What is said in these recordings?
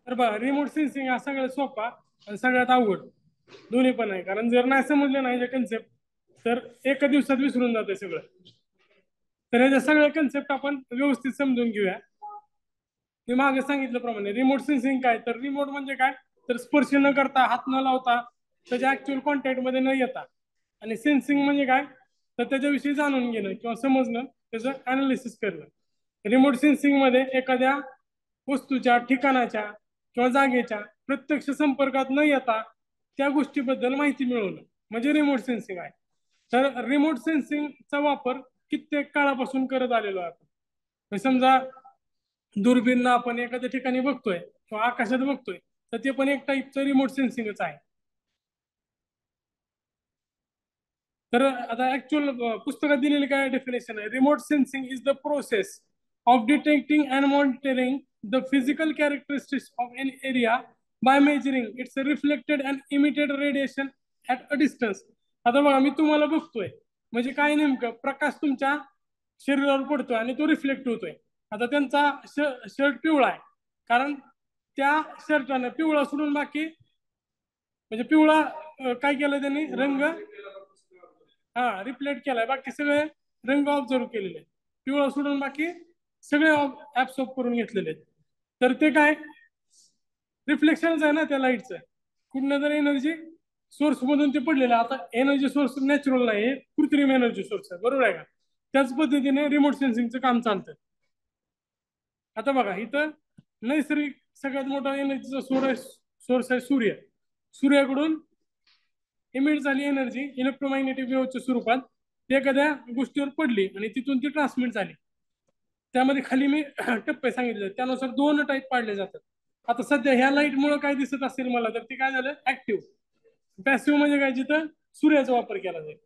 तर बघा remote sensing हा सगळ्यात सोपा आणि सगळ्यात अवघड दोन्ही पण आहे. कारण जर नाही समजलं नाही कन्सेप्ट तर एका दिवसात विसरून जाते सगळं. तर याच्या सगळ्या कन्सेप्ट आपण व्यवस्थित समजून घेऊया. मी मागे सांगितल्याप्रमाणे रिमोट सेन्सिंग काय, तर रिमोट म्हणजे काय, तर स्पर्श न करता हात न लावता त्याच्या ऍक्च्युअल कॉन्टॅक्ट मध्ये न येता. आणि सेन्सिंग म्हणजे काय, तर त्याच्याविषयी जाणून घेणं किंवा समजणं, त्याचं अनालिसिस करणं. रिमोट सेन्सिंग मध्ये एखाद्या वस्तूच्या ठिकाणाच्या किंवा जागेच्या प्रत्यक्ष संपर्कात न येता त्या गोष्टीबद्दल माहिती मिळवणं म्हणजे रिमोट सेन्सिंग आहे. तर रिमोट सेन्सिंगचा वापर कित्येक काळापासून करत आलेलो आहे आपण. समजा दुर्बीननं आपण एखाद्या ठिकाणी बघतोय किंवा आकाशात बघतोय, तर ते पण एक टाईपचं रिमोट सेन्सिंगच आहे. तर आता ऍक्च्युअल पुस्तकात दिलेली काय डेफिनेशन आहे, remote sensing is the process of detecting and monitoring the physical characteristics of an area by measuring it's reflected and emitted radiation at a distance. आता बघा मी तुम्हाला बघतोय म्हणजे काय, नेमकं प्रकाश तुमच्या शरीरावर पडतोय आणि तो रिफ्लेक्ट होतोय. आता त्यांचा शर्ट पिवळा आहे कारण त्या शर्टाने पिवळा सोडून बाकी म्हणजे पिवळा काय केलं त्यांनी रंग, हा रिफ्लेक्ट केलाय, बाकी सगळे रंग ऑब्झर्व केलेले, पिवळा सोडून बाकी सगळे ऍब्सॉर्ब करून घेतलेले. तर ते काय रिफ्लेक्शनच आहे ना त्या लाईटचं, कुठनं तर एनर्जी सोर्स मधून ते पडलेलं. आता एनर्जी सोर्स नॅचरल नाही, कृत्रिम एनर्जी सोर्स आहे, बरोबर आहे का. त्याच पद्धतीने रिमोट सेन्सिंगचं काम चालतं. आता बघा इथं नैसर्गिक सगळ्यात मोठा एनर्जीचा सोर्स आहे सूर्य. सूर्याकडून इमिट झाली एनर्जी इलेक्ट्रोमॅग्नेटिक वेव्हच्या स्वरूपात ती एखाद्या गोष्टीवर पडली आणि तिथून ती ट्रान्समिट झाली. त्यामध्ये खाली मी टप्पे सांगितले, त्यानुसार दोन टाईप पाडले जातात. आता सध्या ह्या लाईट मुळे काय दिसत असेल मला, तर ते काय झालं ऍक्टिव्ह. पॅसिव्ह म्हणजे काय, जिथं सूर्याचा वापर केला जाईल.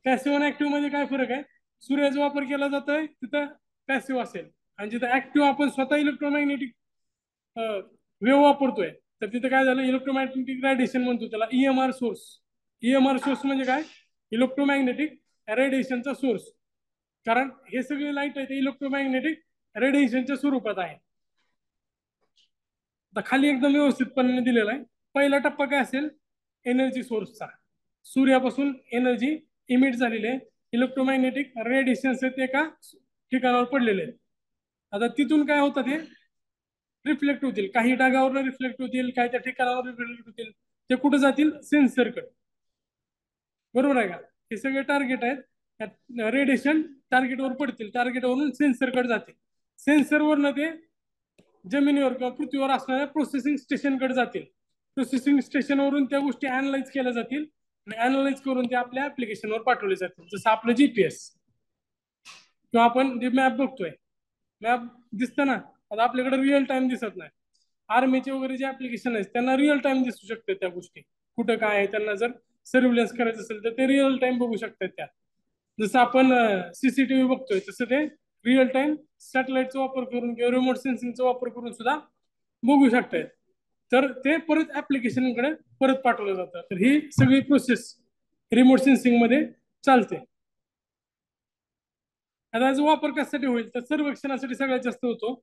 पॅसिव्ह आणि ऍक्टिव्ह मध्ये काय फरक आहे, सूर्याचा वापर केला जातोय तिथं पॅसिव्ह असेल, आणि जिथं ऍक्टिव्ह आपण स्वतः इलेक्ट्रोमॅग्नेटिक वेव्ह वापरतोय तर तिथं काय झालं इलेक्ट्रोमॅग्नेटिक रेडिएशन म्हणतो त्याला, ईएमआर सोर्स. ईएमआर सोर्स म्हणजे काय, इलेक्ट्रोमॅग्नेटिक रेडिएशनचा सोर्स. कारण हे सगळे लाईट आहे ते इलेक्ट्रोमॅग्नेटिक रेडिएशनच्या स्वरूपात आहे. आता खाली एकदम व्यवस्थितपणे दिलेला आहे. पहिला टप्पा काय असेल, एनर्जी सोर्सचा. सूर्यापासून एनर्जी इमिट झालेली आहे, इलेक्ट्रोमॅग्नेटिक रेडिएशन ते एका ठिकाणावर पडलेले आहेत. आता तिथून काय होतं, ते रिफ्लेक्ट होतील, काही डागावर रिफ्लेक्ट होतील, काही त्या ठिकाणावर रिफ्लेक्ट होतील. ते कुठे जातील, सेन्सरकडे, बरोबर आहे का. हे सगळे टार्गेट आहेत, रेडिएशन टार्गेटवर पडतील, टार्गेटवरून सेन्सरकडे जातील, सेन्सरवरनं ते जमिनीवर किंवा पृथ्वीवर असणाऱ्या प्रोसेसिंग स्टेशनकडे जातील. प्रोसेसिंग स्टेशनवरून त्या गोष्टी अनालाइज केल्या जातील आणि अनालाइज करून ते आपल्या ऍप्लिकेशनवर पाठवले जातील. जसं आपलं जीपीएस किंवा आपण जे मॅप बघतोय, मॅप दिसतं ना, आता आपल्याकडे रिअल टाइम दिसत नाही. आर्मीचे वगैरे जे ऍप्लिकेशन आहेत त्यांना रिअल टाइम दिसू शकते त्या गोष्टी, कुठं काय आहे. त्यांना जर सर्व्हिलन्स करायचं असेल तर ते रिअल टाइम बघू शकतात त्या. जसं आपण सीसीटीव्ही बघतोय तसं ते रिअल टाइम सॅटेलाइटचा वापर करून किंवा रिमोट सेन्सिंगचा वापर करून सुद्धा बघू शकतायत. तर ते परत ऍप्लिकेशनकडे परत पाठवलं जातं. तर ही सगळी प्रोसेस रिमोट सेन्सिंग मध्ये चालते. आता याचा वापर कशासाठी होईल, तर सर्वेक्षणासाठी सगळ्यात जास्त होतो.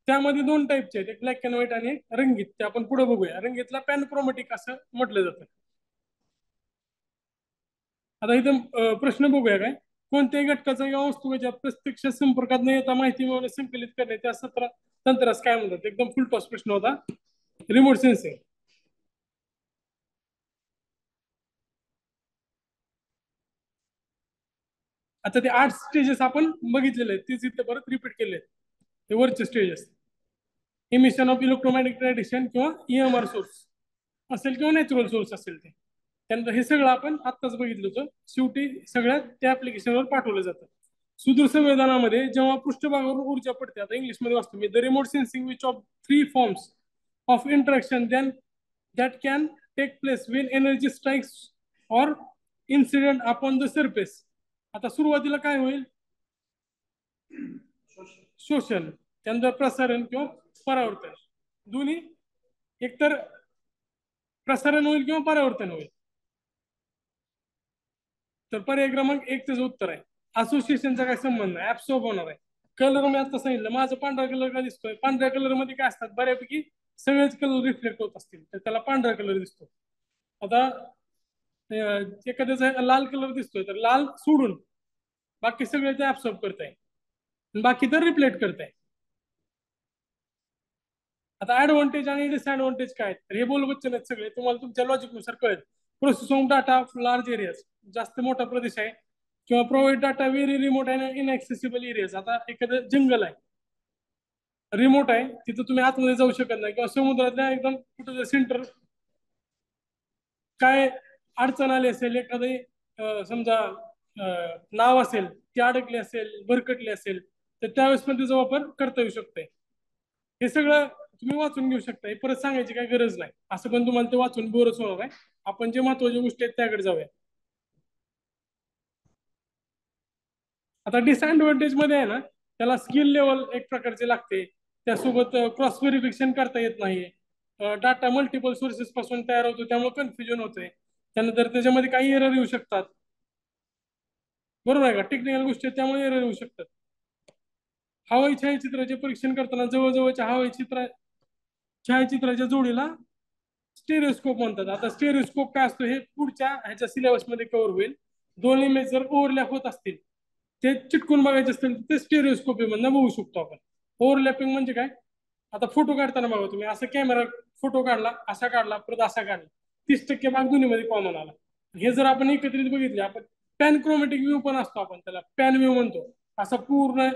त्यामध्ये दोन टाईपचे आहेत, एक ब्लॅक अँड व्हाईट आणि एक रंगीत. ते आपण पुढे बघूया. रंगीतला पॅनक्रोमॅटिक असं म्हटलं जातं. आता इथं प्रश्न बघूया काय, कोणत्याही घटकाचा किंवा वस्तूच्या प्रत्यक्ष संपर्कात न येता माहिती मिळवणे संकलित करणे त्या तंत्रास काय म्हणतात. एकदम फुल टॉस प्रश्न होता, रिमोट सेन्सिंग. आता ते 8 स्टेजेस आपण बघितलेले आहेत, तेच इथे परत रिपीट केले आहेत. हे वरचे stages, emission of electromagnetic radiation किंवा ईएमआर सोर्स असेल किंवा नॅचरल सोर्स असेल ते. त्यानंतर हे सगळं आपण आत्ताच बघितलं होतं. शेवटी सगळ्यात त्या ऍप्लिकेशनवर पाठवलं जातं. सुदूर संवेदनामध्ये जेव्हा पृष्ठभागावर ऊर्जा पडते, आता इंग्लिशमध्ये वाचतो मी, the remote sensing which of 3 forms of interaction then that can take place when energy strikes or incident upon the surface. आता सुरुवातीला काय होईल, शोषण, त्यानंतर प्रसारण किंवा परावर्तन. दोन्ही, एकतर प्रसारण होईल किंवा परावर्तन होईल. तर पर्याय क्रमांक 1 त्याचं उत्तर आहे. असोसिएशनचा काय संबंध नाही, ऍब्सॉर्ब होणार आहे. कलर मी आता सांगितलं, माझं पांढरा कलर का दिसतोय? पांढऱ्या कलर मध्ये काय असतात, बऱ्यापैकी सगळेच कलर रिफ्लेक्ट होत असतील तर त्याला पांढरा कलर दिसतो. आता एखाद्याचा लाल कलर दिसतोय तर लाल सोडून बाकी सगळे ते ऍब्सॉर्ब करताय, बाकी तर रिफ्लेक्ट करताय. आता ऍडव्हान्टेज आणि डिसएडव्हान्टेज काय तर हे बोलबच्चन आहेत सगळे, तुम्हाला तुमच्या लॉजिक नुसार कळेल. प्रोसेसिंग डाटा लार्ज एरियाज, जास्त मोठा प्रदेश आहे, किंवा provide data very remote and inaccessible areas. आता एखादं जंगल आहे, रिमोट आहे, तिथं तुम्ही आतमध्ये जाऊ शकत नाही, किंवा समुद्रातल्या एकदम कुठं सेंटर काय अडचण आली असेल, एखादी समजा नाव असेल ती अडकली असेल, भरकटली असेल, तर त्यावेळेस पण त्याचा वापर करता येऊ शकतोय. हे सगळं तुम्ही वाचून घेऊ शकता, हे परत सांगायची काही गरज नाही. असं पण तुम्हाला ते वाचून बोरच होणार आहे. आपण जे महत्वाच्या गोष्टी आहेत त्याकडे जाऊया. आता डिसएडव्हान्टेज मध्ये आहे ना, त्याला स्किल लेवल एक प्रकारचे लागते, त्यासोबत क्रॉस व्हेरिफिकेशन करता येत नाही, डाटा मल्टिपल सोर्सेस पासून तयार होतो त्यामुळे कन्फ्युजन होते, त्यानंतर त्याच्यामध्ये काही एरर येऊ शकतात. बरोबर आहे का? टेक्निकल गोष्टी आहेत, त्यामुळे एरर येऊ शकतात. हवाई छायाचित्राचे परीक्षण करताना जवळजवळच्या हवाई छायाचित्राच्या जोडीला स्टेरिओस्कोप म्हणतात. आता स्टेरिओस्कोप काय असतो हे पुढच्या ह्याच्या सिलेबस मध्ये कव्हर होईल. दोन इमेज जर ओव्हरलॅप होत असतील, ते चिटकून बघायचे असतील ते स्टेरिओस्कोपी मधनं बघू शकतो आपण. ओव्हरलॅपिंग म्हणजे काय? आता फोटो काढताना बघा, तुम्ही असं कॅमेरा फोटो काढला, असा काढला, परत असा काढला, 30% भाग दोन्हीमध्ये कॉमन आला. हे जर आपण एकत्रित बघितले, आपण पॅन क्रोमॅटिक व्ह्यू पण असतो, आपण त्याला पॅन व्ह्यू म्हणतो. असा पूर्ण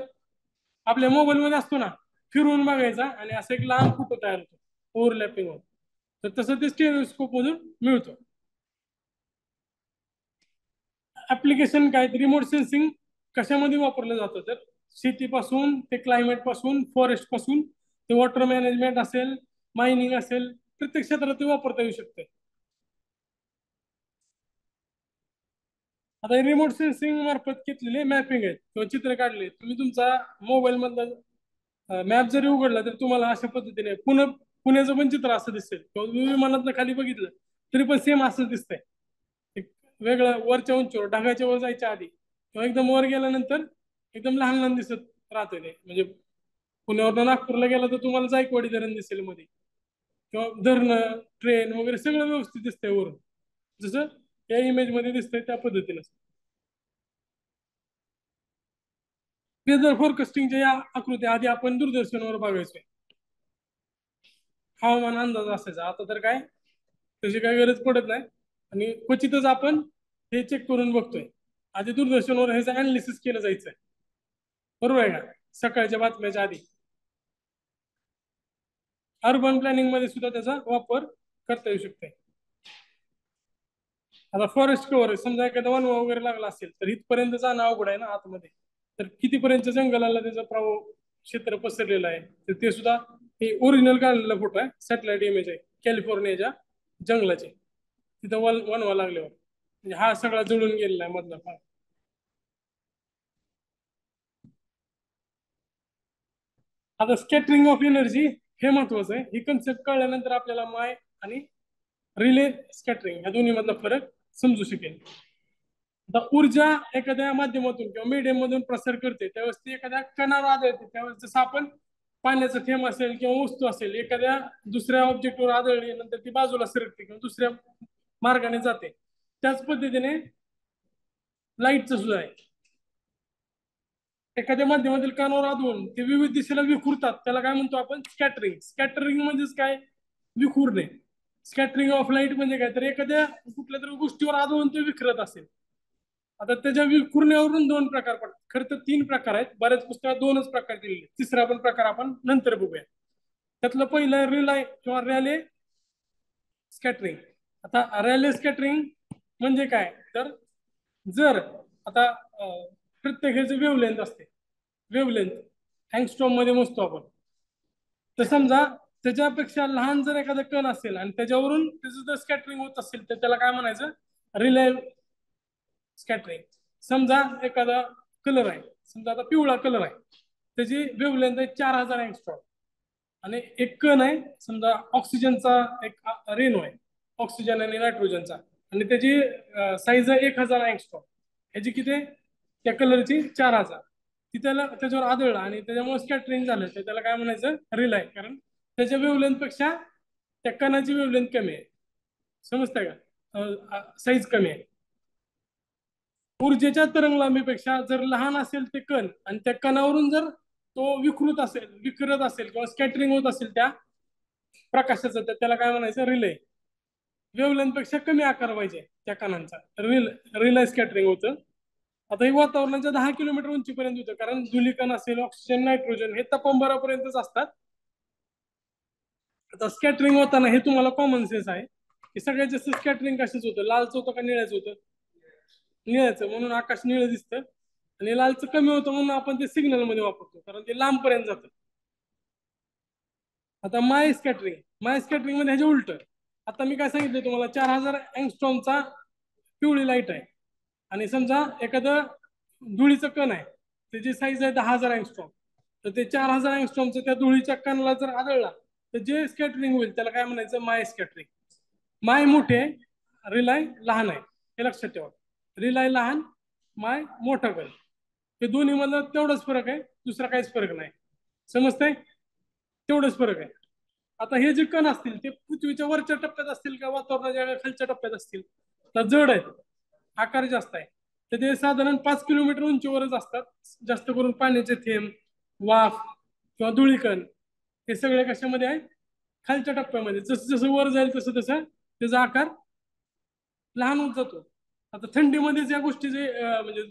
आपल्या मोबाईल मध्ये असतो ना, फिरवून बघायचा आणि असं एक लहान फोटो तयार होतो ओव्हरलॅपिंग होऊन. तर तसं ते स्टेरिओस्कोप मधून मिळतं. ऍप्लिकेशन काय, रिमोट सेन्सिंग कशामध्ये वापरलं जातं तर शेतीपासून ते क्लायमेट पासून, फॉरेस्ट पासून ते वॉटर मॅनेजमेंट असेल, मायनिंग असेल, प्रत्येक क्षेत्रात ते वापरता येऊ शकते. आता रिमोट सेन्सिंग मार्फत घेतलेले मॅपिंग आहेत किंवा चित्र काढले, तुम्ही तुमचा मोबाईल मधला मॅप जरी उघडला तर तुम्हाला अशा पद्धतीने पुण्याचं पण चित्र असं दिसेल, किंवा विमानातलं खाली बघितलं तरी पण सेम असं दिसतंय. एक वेगळं वरच्या उंचीवर, ढगाच्या वर जायच्या आधी किंवा एकदम वर गेल्यानंतर एकदम लहान लहान दिसत राहते ते. म्हणजे पुण्यावर नागपूरला गेला तर तुम्हाला जायकवाडी धरण दिसेल मध्ये, किंवा धरणं, ट्रेन वगैरे सगळं व्यवस्थित दिसतंय वरून, जसं या इमेज मध्ये दिसतंय त्या पद्धतीने. वेदर फोरकास्टिंगच्या या आकृती आधी आपण दूरदर्शनवर बघायचोय, हवामान अंदाज असायचा. आता तर काय त्याची काही गरज पडत नाही, आणि क्वचितच आपण हे चेक करून बघतोय. आधी दूरदर्शनवर ह्याचं अनालिसिस केलं जायचं, बरोबर आहे का, सकाळच्या बातम्याच्या आधी. अर्बन प्लॅनिंग मध्ये सुद्धा त्याचा वापर करता येऊ शकतोय. आता फॉरेस्ट कव्हर, समजा एखादा वनवा वगैरे लागला असेल तर इथपर्यंत जाणं अवघड आहे ना आतमध्ये, तर कितीपर्यंत जंगलाला त्याचा क्षेत्र पसरलेलं आहे, तर ते सुद्धा हे ओरिजिनल काढलेला फोटो आहे, सॅटेलाइट इमेज आहे कॅलिफोर्नियाच्या जंगलाचे, तिथं वनवा लागल्यावर म्हणजे हा सगळा जुळून गेलेला आहे मधला भाग. आता स्कॅटरिंग ऑफ एनर्जी हे महत्वाचं आहे. ही कन्सेप्ट कळल्यानंतर आपल्याला माय आणि रिले स्कॅटरिंग या दोन्ही मधला फरक समजू शकेल. आता ऊर्जा एखाद्या माध्यमातून किंवा मीडियम मधून प्रसार करते त्यावेळेस ती एखाद्या कणावर आदळते, त्यावेळेस जसं आपण पाण्याचा थेंब असेल किंवा वस्तू असेल एखाद्या दुसऱ्या ऑब्जेक्टवर आदळली, नंतर ती बाजूला सरकते किंवा दुसऱ्या मार्गाने जाते, त्याच पद्धतीने लाईटचं सुद्धा आहे. एखाद्या माध्यमातील कानावर आदळून ते विविध दिशेला विखुरतात, त्याला काय म्हणतो आपण? स्कॅटरिंग. स्कॅटरिंग म्हणजेच काय? विखुरणे. स्कॅटरिंग ऑफ लाईट म्हणजे काय, तर एखाद्या कुठल्या तरी गोष्टीवर आदळून ते विखरत असेल. आता त्याच्या विखुरण्यावरून दोन प्रकार पडतात, खरं तर तीन प्रकार आहेत, बऱ्याच पुस्तकात दोनच प्रकार दिलेले, तिसरा पण प्रकार आपण नंतर बघूया. त्यातलं पहिलं रिलाय किंवा रॅले स्कॅटरिंग. आता रॅले स्कॅटरिंग म्हणजे काय तर, जर आता प्रत्येक ह्याची वेवलेंथ असते, वेवलेंथ अँगस्ट्रॉम मध्ये मोजतो आपण, तर समजा त्याच्यापेक्षा लहान जर एखादा कण असेल आणि त्याच्यावरून त्याचं जर स्कॅटरिंग होत असेल तर त्याला काय म्हणायचं? Relay scattering. समजा एखादा कलर आहे, समजा आता पिवळा कलर आहे, त्याची वेवलेंथ आहे 4000 अँगस्ट्रॉम, आणि एक कण आहे समजा ऑक्सिजनचा एक रेणू आहे, ऑक्सिजन आणि नायट्रोजनचा, आणि त्याची साईज आहे 1000 अँगस्ट्रॉम. ह्याची किती आहे? त्या कलरची 4000. ती त्याच्यावर आदळला आणि त्याच्यामुळे स्कॅटरिंग झालं, तर त्याला काय म्हणायचं, रिलाय. कारण त्याच्या वेव्हलेंथ पेक्षा त्या कणाची वेव्हलेंथ कमी आहे. समजतंय का, साईज कमी आहे. ऊर्जेच्या तरंगलांबीपेक्षा जर लहान असेल ते कण आणि त्या कणावरून जर तो विखरत असेल किंवा स्कॅटरिंग होत असेल त्या प्रकाशाचं, तर त्याला काय म्हणायचं, रिले. वेव्हलेंथ पेक्षा कमी आकार पाहिजे त्या कणांचा, रिले स्कॅटरिंग होतं. आता हे वातावरणाच्या 10 किलोमीटर उंचीपर्यंत होतं, कारण धुलीकण असेल, ऑक्सिजन, नायट्रोजन हे तापमानापर्यंतच असतात. आता स्कॅटरिंग होताना हे तुम्हाला कॉमन सेन्स आहे की सगळ्यात जास्त स्कॅटरिंग कशाच होतं, लालचं होतं का निळ्याचं होतं, निळ्याचं, म्हणून आकाश निळं दिसतं. आणि लालचं कमी होतं म्हणून आपण ते सिग्नल मध्ये वापरतो, कारण ते लांब पर्यंत जातं. आता माय स्कॅटरिंग मध्ये ह्याचे उलट. आता मी काय सांगितलं तुम्हाला, 4000 अँगस्ट्रॉमचा पिवळी लाईट आहे, आणि समजा एखादं धुळीचं कण आहे, त्याची साईज आहे 10,000 अँगस्ट्रॉम. तर ते 4000 अँगस्ट्रॉमचं त्या धुळीच्या कणाला जर आदळला, तर जे स्कॅटरिंग होईल त्याला काय म्हणायचं, माय स्कॅटरिंग. माय मोठे आहे, रिलाय लहान आहे, हे लक्षात ठेवा. रिलाय लहान, माय मोठा कण, हे दोन्ही मधला तेवढाच फरक आहे, दुसरा काहीच फरक नाही. समजतंय, तेवढंच फरक आहे. आता हे जे कण असतील ते पृथ्वीच्या वरच्या टप्प्यात असतील का वातावरणाच्या खालच्या टप्प्यात असतील, तर जड आहेत, आकार जास्त आहे. तर ते साधारण 5 किलोमीटर उंचीवरच असतात. जास्त करून पाण्याचे थेंब, वाफ किंवा धुळीकण हे सगळे कशामध्ये आहे, खालच्या टप्प्यामध्ये. जसं जसं वर जाईल तसं तसं त्याचा आकार लहान होत जातो. आता थंडीमध्येच या गोष्टीचे म्हणजे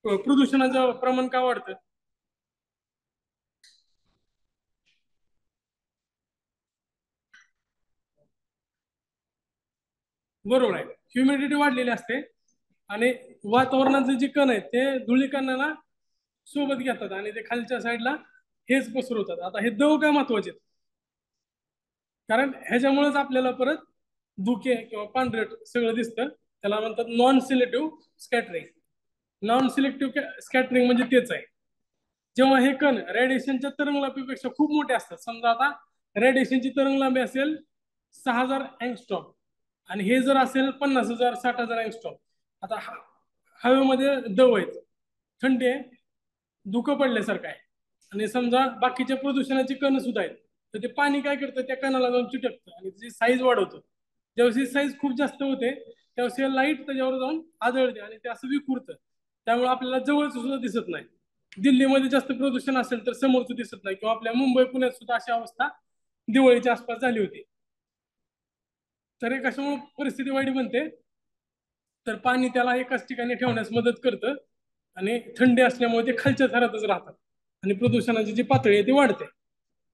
प्रदूषणाचं प्रमाण का वाढतं, बरोबर आहे. ह्युमिडिटी वाढलेली असते आणि वातावरणाचे जे कण आहेत ते धुळीकणाला सोबत घेतात आणि ते खालच्या साईडला हेच पसरवतात. आता हे दव काय महत्वाचे आहेत, कारण ह्याच्यामुळेच आपल्याला परत धुके किंवा पांढरट सगळं दिसतं. त्याला म्हणतात non selective scattering. Non selective scattering म्हणजे तेच आहे, जेव्हा हे कण रेडिएशनच्या तरंगलांबीपेक्षा खूप मोठे असतात. समजा आता रेडिएशनची तरंगलांबी असेल 6000 अँगस्ट्रॉम आणि हे जर असेल 50,000 60,000 अँगस्ट्रॉम. आता हवेमध्ये दव आहेत, थंडी आहे, धुकं पडल्यासारखं आहे, आणि समजा बाकीच्या प्रदूषणाची कण सुद्धा आहेत, तर ते पाणी काय करतं, त्या कणाला जाऊन चिटकतं आणि त्याची साईज वाढवतं. ज्यावेळेस ही साईज खूप जास्त होते त्यावेळेस लाईट त्याच्यावर जाऊन आदळते आणि ते असं विखुरतं. त्यामुळे आपल्याला जवळच सुद्धा दिसत नाही. दिल्लीमध्ये जास्त प्रदूषण असेल तर समोरचं दिसत नाही, किंवा आपल्या मुंबई पुण्यात सुद्धा अशी अवस्था दिवाळीच्या आसपास झाली होती. तर हे कशामुळे परिस्थिती वाईट बनते, तर पाणी त्याला एकाच ठिकाणी ठेवण्यास मदत करतं आणि थंडी असल्यामुळे ते खालच्या थरातच राहतात आणि प्रदूषणाची जी पातळी आहे ती वाढते.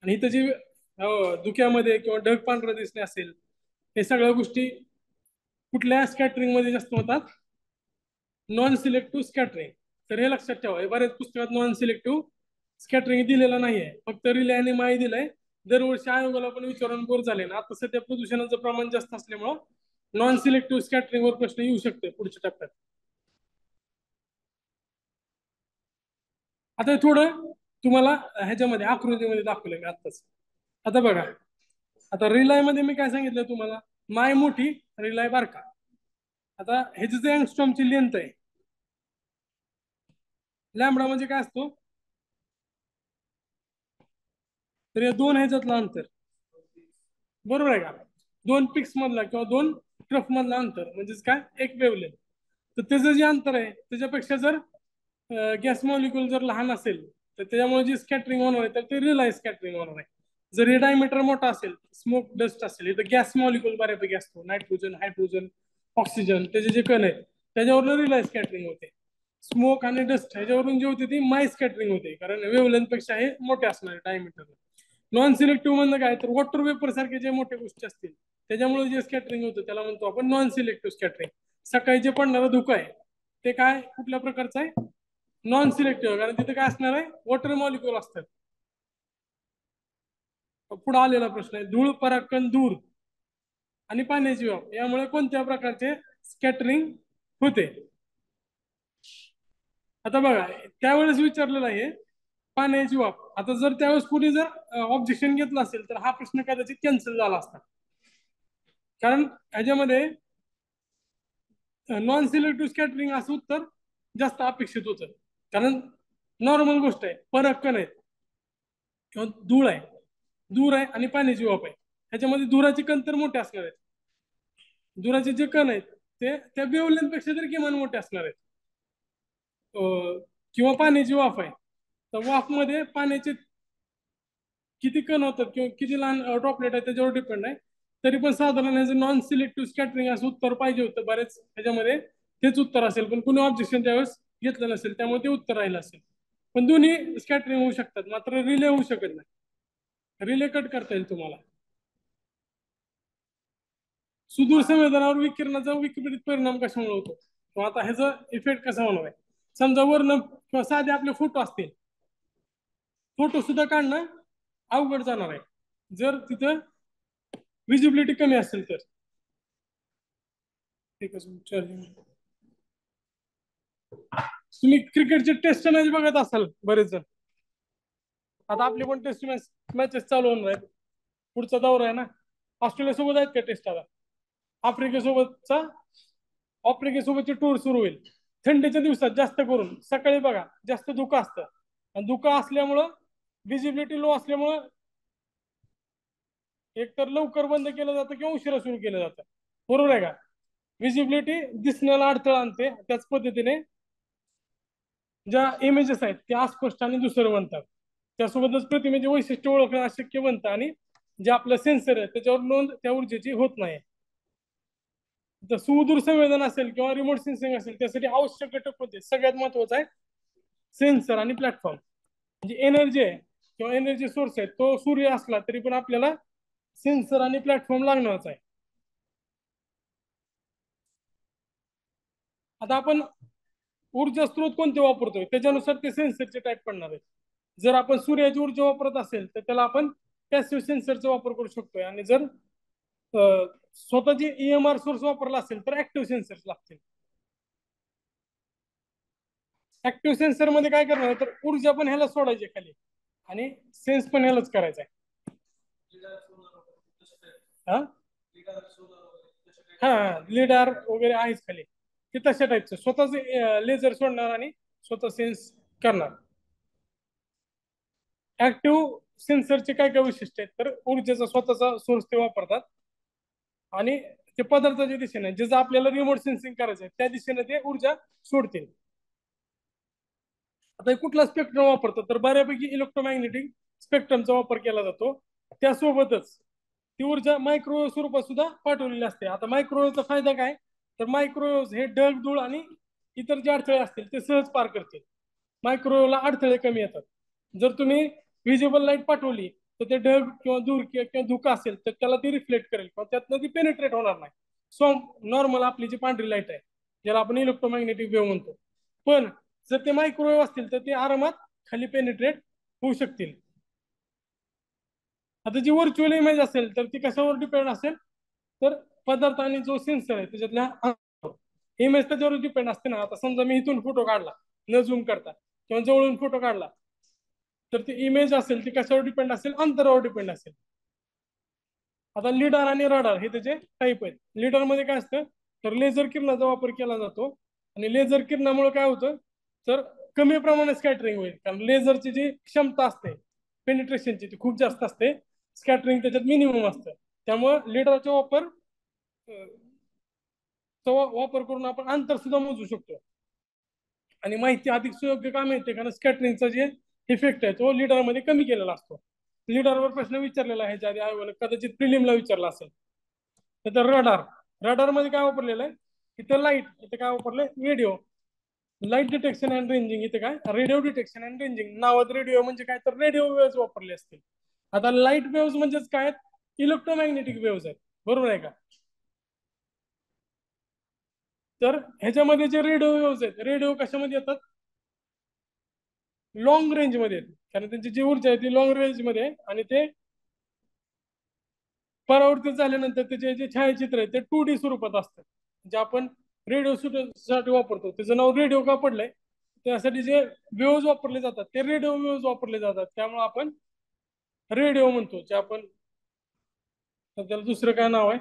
आणि इथं जी धुक्यामध्ये किंवा ढग पांढरं दिसणे असेल, हे सगळ्या गोष्टी कुठल्या स्कॅटरिंग मध्ये जास्त होतात, नॉन सिलेक्टिव्ह स्कॅटरिंग. तर हे लक्षात ठेवा, हे बऱ्याच पुस्तकात नॉन सिलेक्टिव्ह स्कॅटरिंग दिलेला नाहीये, फक्त रिले आणि माय दिलंय. दरवर्षी आयोगाला पण विचारून बोर झाले ना, आता सध्या प्रदूषणाचं प्रमाण जास्त असल्यामुळं नॉन सिलेक्टिव्ह स्कॅटरिंग वर प्रश्न येऊ शकते पुढच्या टप्प्यात. आता थोडं तुम्हाला ह्याच्यामध्ये आकृतीमध्ये दाखवलं मी आत्ताच. आता बघा, आता रिलाय मध्ये मी काय सांगितलं तुम्हाला, माय मोठी, रिलाय बारका. आता ह्याची जे अँगस्ट्रॉमची लेंथ आहे, लॅम्बडा म्हणजे काय असतो, तर या दोन ह्याच्यातलं अंतर, बरोबर आहे का, दोन पिक्स मधला किंवा दोन ट्रफ मधला अंतर म्हणजेच काय, एक वेवलेंथ. तर त्याचं जे अंतर आहे त्याच्यापेक्षा जर गॅस मॉलिक्युल जर लहान असेल, तर त्याच्यामुळे जी स्कॅटरिंग होणार आहे तर ते रिलाय स्कॅटरिंग होणार आहे. जर हे डायमीटर मोठा असेल, स्मोक डस्ट असेल, तर गॅस मॉलिक्युल बऱ्यापैकी असतो, नायट्रोजन, हायड्रोजन, ऑक्सिजन, त्याचे जे कण आहेत त्याच्यावरून रिलाय स्कॅटरिंग होते. स्मोक आणि डस्ट ह्याच्यावरून जे होते ती माय स्कॅटरिंग होते, कारण वेवलेंथ पेक्षा हे मोठे असणार डायमीटर. नॉन सिलेक्टिव्ह म्हणजे काय, तर वॉटर वेपर सारखे जे मोठे गोष्टी असतील त्याच्यामुळे जे स्कॅटरिंग होतं त्याला म्हणतो आपण नॉन सिलेक्टिव्ह स्कॅटरिंग. सकाळी जे पडणारा धुकं आहे ते काय, कुठल्या प्रकारचं आहे, नॉन सिलेक्टिव्ह, कारण तिथे काय असणार आहे, वॉटर मॉलिक्युल असतात. पुढे आलेला प्रश्न आहे, धूळ, परागकण, धूर आणि पाण्याची वाफ यामुळे कोणत्या प्रकारचे स्कॅटरिंग होते. आता बघा, त्यावेळेस विचारलेलं आहे पाण्याची वाफ. आता जर त्यावेळेस कुणी जर ऑब्जेक्शन घेतलं असेल तर हा प्रश्न कदाचित कॅन्सल झाला असता, कारण ह्याच्यामध्ये नॉन सिलेक्टिव्ह स्कॅटरिंग असं उत्तर जास्त अपेक्षित होतं. कारण नॉर्मल गोष्ट आहे. पराग कण आहेत किंवा धूळ आहे, धूर आहे आणि पाण्याची वाफ आहे. ह्याच्यामध्ये धुराचे कण तर मोठे असणार आहेत. धुराचे जे कण आहेत ते त्या वेव्हलेंथ पेक्षा तरी किमान मोठे असणार आहेत. किंवा पाण्याची वाफ आहे, तर वाफ मध्ये पाण्याचे किती कण होतात किंवा किती लहान ड्रॉपलेट आहे त्याच्यावर डिपेंड आहे. तरी पण साधारण ह्याचं नॉन सिलेक्टिव्ह स्कॅटरिंग असं उत्तर पाहिजे होतं बरेच ह्याच्यामध्ये. तेच उत्तर असेल, पण कुणी ऑब्जेक्शन त्यावेळेस घेतलं नसेल, त्यामुळे ते उत्तर राहिलं असेल. पण दोन्ही स्कॅटरिंग होऊ शकतात, मात्र रिले होऊ शकत नाही. रिले कट करता येईल तुम्हाला. सुदूर संवेदनावर विकिरणाचा विपरीत परिणाम कशामुळे होतो किंवा आता ह्याचा इफेक्ट कसा होणार आहे. समजा वर्ण किंवा साधे आपले फोटो असतील, फोटो सुद्धा काढणं अवघड जाणार आहे जर तिथं विजिबिलिटी कमी असेल तर. तुम्ही क्रिकेटचे टेस्ट मॅच बघत असाल बरेच जण. आता आपली पण टेस्ट मॅचेस चालू होणार आहेत. पुढचा दौरा आहे ना, ऑस्ट्रेलिया सोबत आहेत का टेस्ट आता. आफ्रिकेसोबतचा आफ्रिकेसोबतची टूर सुरू होईल थंडीच्या दिवसात. जास्त करून सकाळी बघा जास्त धुकं असतं, आणि धुकं असल्यामुळं विजिबिलिटी लो असल्यामुळं एक तर लवकर बंद केलं जातं किंवा उशिरा सुरू केलं जातं. बरोबर आहे का. विजिबिलिटी दिसण्याला अडथळा आणते, त्याच पद्धतीने ज्या इमेजेस आहेत त्या अस्पष्ट आणि दुसरं बनतात. त्यासोबतच प्रतिमेचे वैशिष्ट्य ओळखणं अशक्य बनतं, आणि जे आपलं सेन्सर आहे त्याच्यावर नोंद त्या ऊर्जेची होत नाही. जर सुदूर संवेदन असेल किंवा रिमोट सेन्सिंग असेल, त्यासाठी आवश्यक घटक होते. सगळ्यात महत्वाचा आहे सेन्सर आणि प्लॅटफॉर्म. म्हणजे एनर्जी आहे किंवा एनर्जी सोर्स आहे, तो सूर्य असला तरी पण आपल्याला सेन्सर आणि प्लॅटफॉर्म लागणारच आहे. आता आपण ऊर्जा स्रोत कोणते वापरतोय त्याच्यानुसार ते सेन्सरचे टाईप पडणार आहे. जर आपण सूर्याची ऊर्जा वापरत असेल तर त्याला आपण पॅसिव्ह सेन्सरचा वापर करू शकतोय, आणि जर स्वतःची ईएमआर सोर्स वापरला असेल तर ऍक्टिव्ह सेन्सर्स लागतील. ऍक्टिव्ह सेन्सर मध्ये काय करणार तर ऊर्जा पण ह्याला सोडायची खाली, आणि सेन्स पण ह्यालाच करायचा आहे. हा हा लिडार वगैरे आहेच खाली, ते तशा टाईपचं स्वतःच लेझर सोडणार आणि स्वतः सेन्स करणार. ऍक्टिव्ह सेन्सरचे काय काय वैशिष्ट्य आहेत तर ऊर्जेचा स्वतःचा सोर्स ते वापरतात, आणि ते पदार्थाच्या दिशेने ज्याचं आपल्याला रिमोट सेन्सिंग करायचं आहे त्या दिशेने ते ऊर्जा सोडतील. आता कुठला स्पेक्ट्रम वापरतात तर बऱ्यापैकी इलेक्ट्रोमॅग्नेटिक स्पेक्ट्रमचा वापर केला जातो. त्यासोबतच ती ऊर्जा मायक्रोवेव्ह स्वरूपात सुद्धा पाठवलेली असते. आता मायक्रोवेव्हचा फायदा काय तर मायक्रोवेव्ह हे ढग धूळ आणि इतर जे अडथळे असतील ते सहज पार करतील. मायक्रोवेव्हला अडथळे कमी येतात. जर तुम्ही विजिबल लाईट पाठवली तर ते ढग किंवा धूर किंवा धुका असेल तर त्याला ती रिफ्लेक्ट करेल किंवा त्यातनं ती पेनिट्रेट होणार नाही. सो नॉर्मल आपली जी पांढरी लाईट आहे ज्याला आपण इलेक्ट्रोमॅग्नेटिक वेव्ह म्हणतो, पण जर ते मायक्रोवेव्ह असतील तर ते आरामात खाली पेनिट्रेट होऊ शकतील. आता जी व्हर्च्युअल इमेज असेल तर ती कशावर डिपेंड असेल तर पदार्थ आणि जो सेन्सर आहे त्याच्यातल्या इमेज त्याच्यावर डिपेंड असते ना. आता समजा मी इथून फोटो काढला न झूम करता किंवा जवळून फोटो काढला तर ती इमेज असेल ती कशावर डिपेंड असेल, अंतरावर डिपेंड असेल. आता लिडार आणि रडार हे त्याचे टाईप आहेत. लिडार मध्ये काय असतं तर लेझर किरणाचा वापर केला जातो, आणि लेझर किरणामुळे काय होतं तर कमी प्रमाणात स्कॅटरिंग होईल, कारण लेझरची जी क्षमता असते पेनिट्रेशनची ती खूप जास्त असते, स्कॅटरिंग त्याच्यात मिनिमम असतं. त्यामुळे लिडारचा वापर करून आपण अंतर सुद्धा मोजू शकतो, आणि माहिती अधिक सुयोग्य का मिळते कारण स्कॅटरिंगचा जे इफेक्ट आहे तो लीडर मध्ये कमी केलेला असतो. लीडरवर प्रश्न विचारलेला आहे ह्याच्या आधी आयोगाने कदाचित प्रिलिमला विचारला असेल. तर रडार, रडार मध्ये काय वापरलेलं आहे इथं लाईट, इथे काय वापरलंय radio. Light detection and ranging, इथे काय रेडिओ डिटेक्शन अँड रेंजिंग. नावात रेडिओ म्हणजे काय तर रेडिओ वेव्स वापरले असतील. आता लाईट वेव्स म्हणजेच काय इलेक्ट्रोमॅग्नेटिक वेव्स आहेत, बरोबर आहे का. तर ह्याच्यामध्ये जे रेडिओ वेव्स आहेत रेडिओ कशामध्ये येतात लॉंग रेंज मध्ये येतात, कारण त्यांची जी ऊर्जा आहे ती लॉंग रेंज मध्ये आहे, आणि ते परावर्तित झाल्यानंतर त्याचे जे छायाचित्र आहे ते 2D स्वरूपात असतात. जे आपण रेडिओ साठी वापरतो त्याचं नाव रेडिओ का पडलंय त्यासाठी जे वेव्ज वापरले जातात ते रेडिओ वेव्ज वापरले जातात, त्यामुळे आपण रेडिओ म्हणतो. जे आपण त्याला दुसरं काय नाव आहे